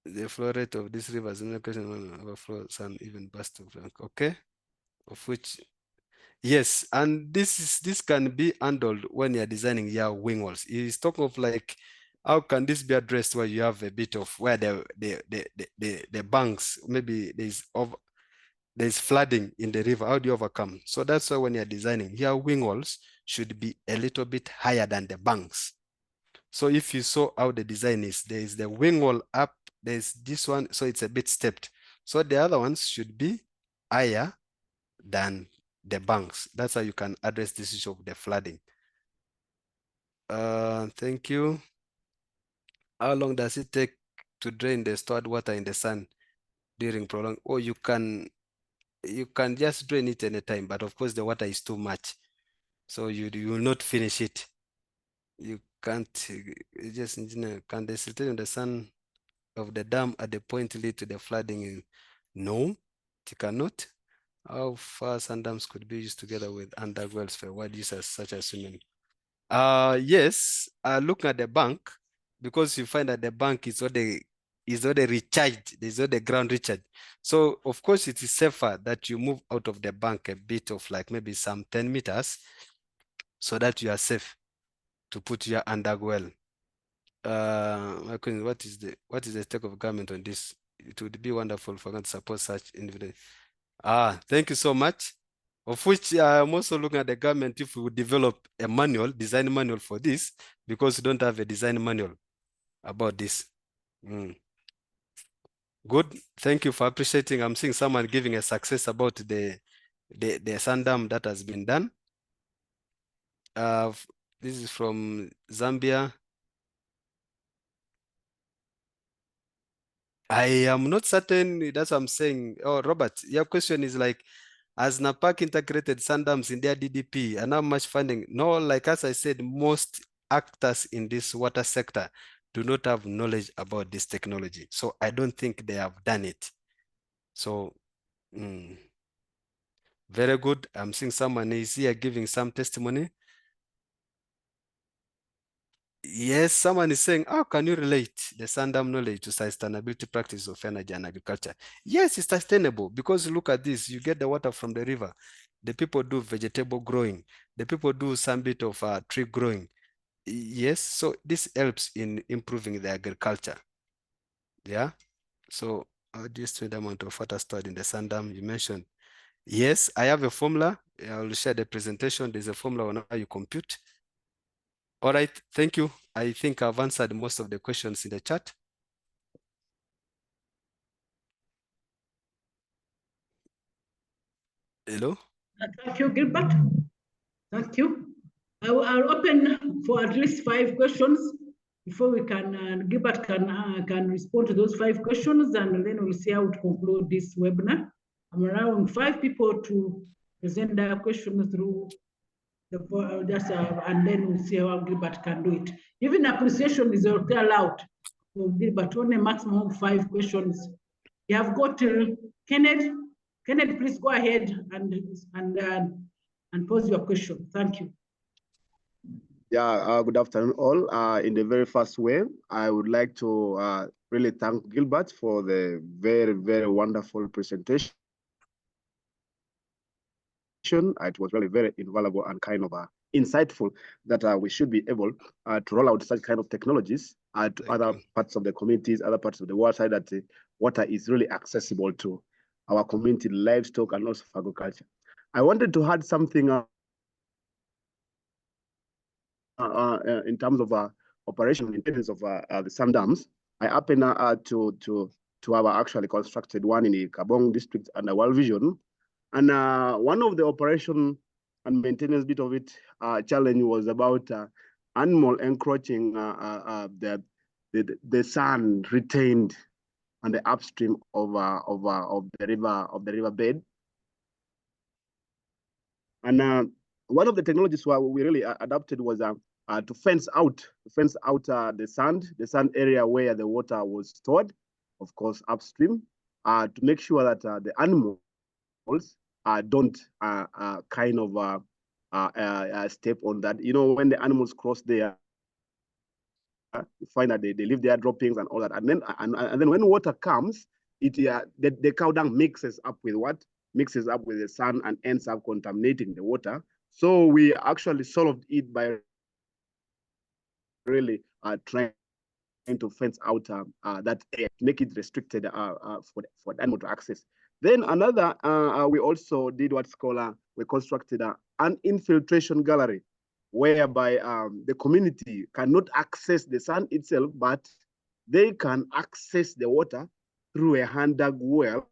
The flow rate of these rivers in the question overflow and even burst of okay, of which yes, and this can be handled when you're designing your wing walls. He's talking of like how can this be addressed where you have a bit of where the banks, maybe there's flooding in the river. How do you overcome? So that's why when you're designing, your wing walls should be a little bit higher than the banks. So if you saw how the design is, there is the wing wall up, there's this one, so it's a bit stepped. So the other ones should be higher than the banks. That's how you can address this issue of the flooding. Thank you. How long does it take to drain the stored water in the sand during prolonged? Or you can just drain it anytime, but of course the water is too much. So you will not finish it. You can't just can the siltation of the sand of the dam at the point lead to the flooding? No, it cannot. How far sand dams could be used together with underwells for wide users such as swimming? Yes, look at the bank, because you find that the bank is already recharged, there's already ground recharge. So of course it is safer that you move out of the bank a bit of like maybe some 10 meters so that you are safe to put your underwell. My question, what is the stake of government on this? It would be wonderful for us to support such individuals. Thank you so much. Of which I'm also looking at the government if we would develop a manual, design manual for this, because we don't have a design manual about this. Good. Thank you for appreciating. I'm seeing someone giving a success about the sand dam that has been done. This is from Zambia. I am not certain. That's what I'm saying. Oh, Robert, your question is like, has Napak integrated sand dams in their DDP and how much funding? No, like as I said, most actors in this water sector do not have knowledge about this technology. So I don't think they have done it. So, very good. I'm seeing someone is here giving some testimony. Yes, someone is saying, how can you relate the sand dam knowledge to sustainability practice of energy and agriculture? Yes, it's sustainable because look at this, you get the water from the river. The people do vegetable growing. The people do some bit of tree growing. Yes, so this helps in improving the agriculture. Yeah, so how do you estimate the amount of water stored in the sand dam you mentioned? Yes, I have a formula. I will share the presentation. There's a formula on how you compute. All right, thank you. I think I've answered most of the questions in the chat. Hello? Thank you, Gilbert. Thank you. I'll open for at least 5 questions before we can, Gilbert can respond to those 5 questions, and then we'll see how to conclude this webinar. I'm allowing 5 people to present their questions through the and then we'll see how Gilbert can do it. Even appreciation is okay allowed for Gilbert, only a maximum of 5 questions. You have got Kenneth. Kenneth, please go ahead and pose your question. Thank you. Yeah, good afternoon all. In the very first way, I would like to really thank Gilbert for the very, very wonderful presentation. It was really very invaluable and kind of insightful that we should be able to roll out such kind of technologies to other parts of the communities, other parts of the world, so that water is really accessible to our community, livestock, and also for agriculture. I wanted to add something in terms of operational maintenance of the sand dams. I happen to have actually constructed one in the Kabong district under World Vision. And one of the operation and maintenance bit of it challenge was about animal encroaching the sand retained on the upstream of the river bed. And one of the technologies we really adopted was to fence out the sand area where the water was stored, of course upstream, to make sure that the animals don't kind of step on that. You know, when the animals cross there, you find that they leave their droppings and all that, and then when water comes, the cow dung mixes up with the sand and ends up contaminating the water. So we actually solved it by really trying to fence out that area, make it restricted for the animal to access. Then another, we also did what's called, we constructed an infiltration gallery, whereby the community cannot access the sand itself, but they can access the water through a hand-dug well.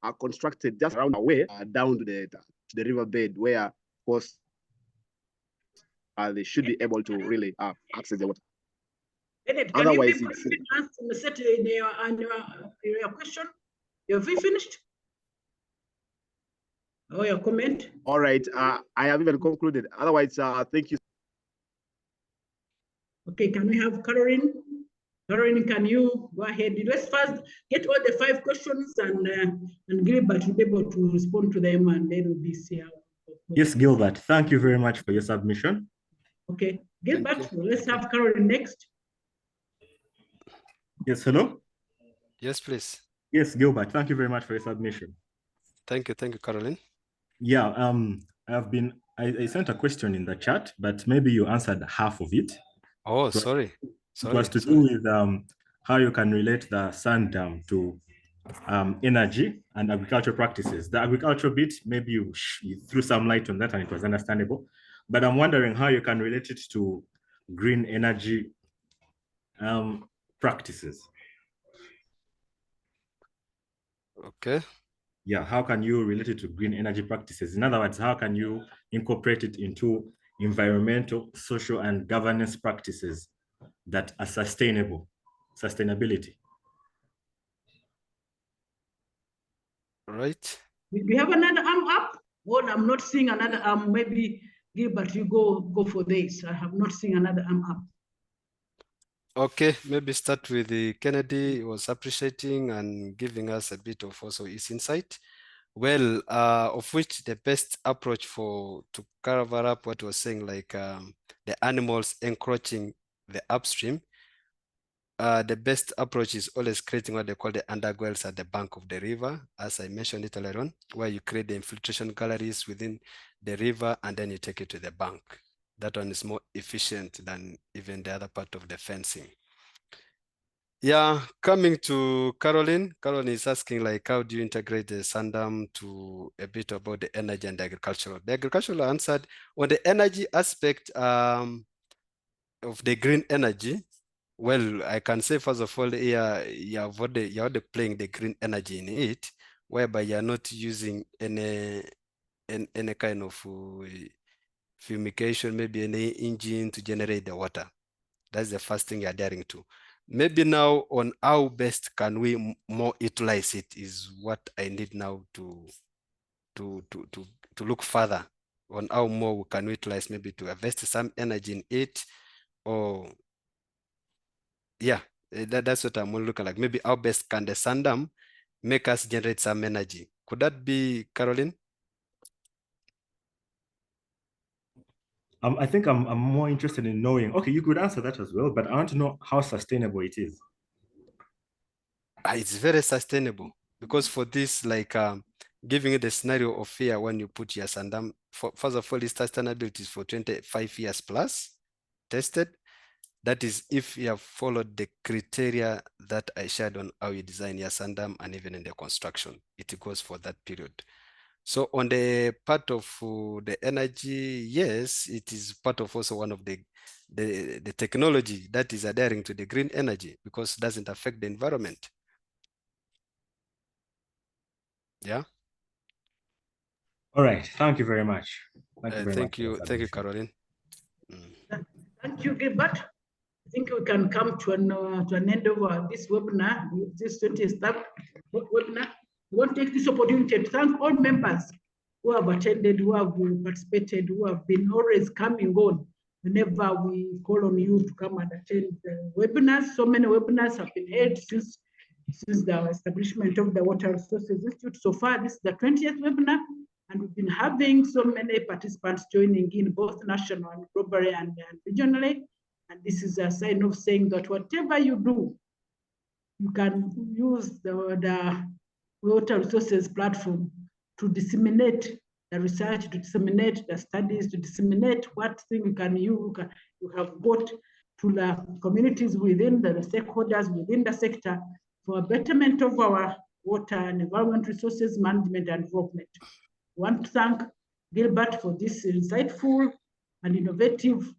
Are constructed just around the way down to the riverbed, where, of course, they should be able to really access the water. Otherwise, you answer in your question? Have you finished? Or your comment? All right, I have even concluded. Otherwise, thank you. Okay, can we have Caroline? Caroline, can you go ahead? Let's first get all the 5 questions, and Gilbert will be able to respond to them, and then we'll be see how. Yes, Gilbert, thank you very much for your submission. Okay, Gilbert, let's have Caroline next. Yes, hello? Yes, please. Yes, Gilbert, thank you very much for your submission. Thank you, Caroline. Yeah, I sent a question in the chat, but maybe you answered half of it. Oh, sorry. It was to do with how you can relate the sand dam to energy and agricultural practices. The agricultural bit, maybe you threw some light on that and it was understandable, but I'm wondering how you can relate it to green energy practices. Okay. Yeah, how can you relate it to green energy practices? In other words, how can you incorporate it into environmental, social, and governance practices that are sustainability? Right. Do you have another arm up? Well, I'm not seeing another arm. Maybe Gilbert, you go for this. I have not seen another arm up. Okay, maybe start with the Kennedy. He was appreciating and giving us a bit of also his insight. Well, of which the best approach to cover up what was saying, like the animals encroaching the upstream, the best approach is always creating what they call the underwells at the bank of the river, as I mentioned it earlier on, where you create the infiltration galleries within the river and then you take it to the bank. That one is more efficient than even the other part of the fencing. Yeah, coming to Caroline. Caroline is asking like, how do you integrate the Sandam to a bit about the energy and the agricultural? The agricultural answered on the energy aspect of the green energy. Well, I can say first of all, you're already playing the green energy in it, whereby you're not using any kind of fumigation, maybe any engine to generate the water. That's the first thing you're daring to. Maybe now on how best can we more utilize it is what I need now to look further on how more we can utilize, maybe to invest some energy in it, or yeah, that's what I'm looking like. Maybe how best can the Sandam make us generate some energy? Could that be, Caroline? I think I'm more interested in knowing, okay, you could answer that as well, but I want to know how sustainable it is. It's very sustainable because for this, like giving it the scenario of fear when you put your Sandam, first of all, this sustainability is for 25 years plus tested. That is if you have followed the criteria that I shared on how you design your Sandam and even in the construction, it goes for that period. So on the part of the energy, yes, it is part of also one of the technology that is adhering to the green energy because it doesn't affect the environment. Yeah. All right. Thank you very much. Thank you very Thank much. you. Thank you, Caroline. Thank you, Gilbert. I think we can come to an end of this webinar, this 20th webinar. We want to take this opportunity to thank all members who have attended, who have participated, who have been always coming on whenever we call on you to come and attend the webinars. So many webinars have been held since the establishment of the Water Resources Institute. So far, this is the 20th webinar, and we've been having so many participants joining in both national and globally and regionally. And this is a sign of saying that whatever you do, you can use the water resources platform to disseminate the research, to disseminate the studies, to disseminate what thing you have got to the communities within the stakeholders within the sector for a betterment of our water and environment resources management and development. I want to thank Gilbert for this insightful and innovative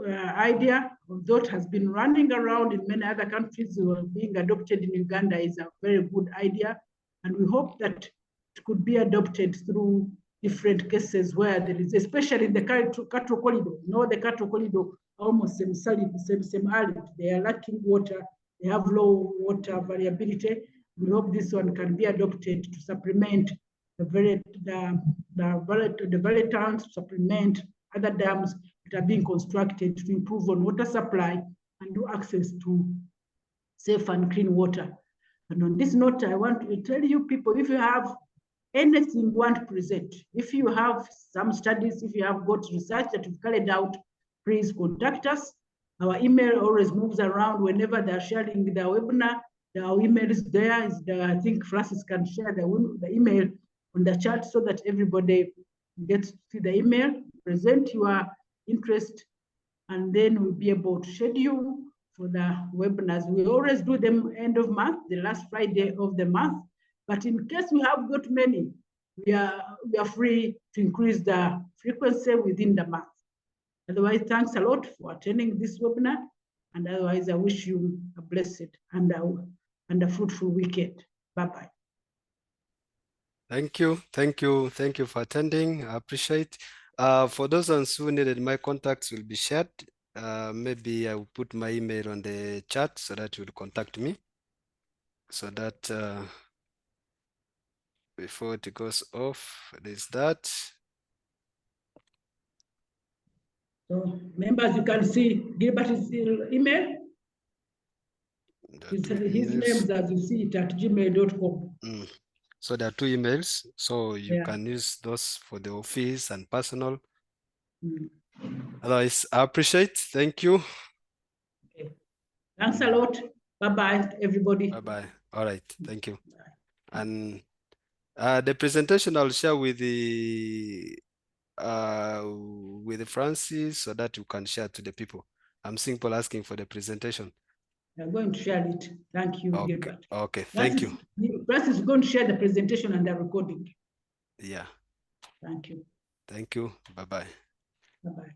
idea, although it has been running around in many other countries, being adopted in Uganda is a very good idea. And we hope that it could be adopted through different cases where there is, especially in the cattle corridor. You know, the cattle corridor almost semi-arid. They are lacking water. They have low water variability. We hope this one can be adopted to supplement the valley towns, to supplement other dams that are being constructed to improve on water supply and do access to safe and clean water. And on this note, I want to tell you people, if you have anything you want to present, if you have some studies, if you have got research that you've carried out, please contact us. Our email always moves around whenever they're sharing the webinar. Our email is there. I think Francis can share the email on the chat so that everybody gets to see the email, present your interest, and then we'll be able to schedule for the webinars. We always do them end of month, the last Friday of the month. But in case we have got many, we are free to increase the frequency within the month. Otherwise, thanks a lot for attending this webinar. And otherwise, I wish you a blessed and a fruitful weekend. Bye-bye. Thank you. Thank you. Thank you for attending. I appreciate. For those ones who needed, my contacts will be shared. Maybe I will put my email on the chat so that you will contact me. So that before it goes off, there's that. So members, you can see Gilbert's email. His name is, as you see it, at gmail.com. So there are 2 emails. So you can use those for the office and personal. Otherwise, I appreciate. Thank you. Okay. Thanks a lot. Bye-bye, everybody. Bye-bye. All right. Thank you. And the presentation I'll share with Francis so that you can share to the people. I'm seeing people asking for the presentation. We are going to share it. Thank you, Okay. Gilbert. Okay. Thank you. Francis is going to share the presentation and the recording. Yeah. Thank you. Thank you. Bye-bye. Bye-bye.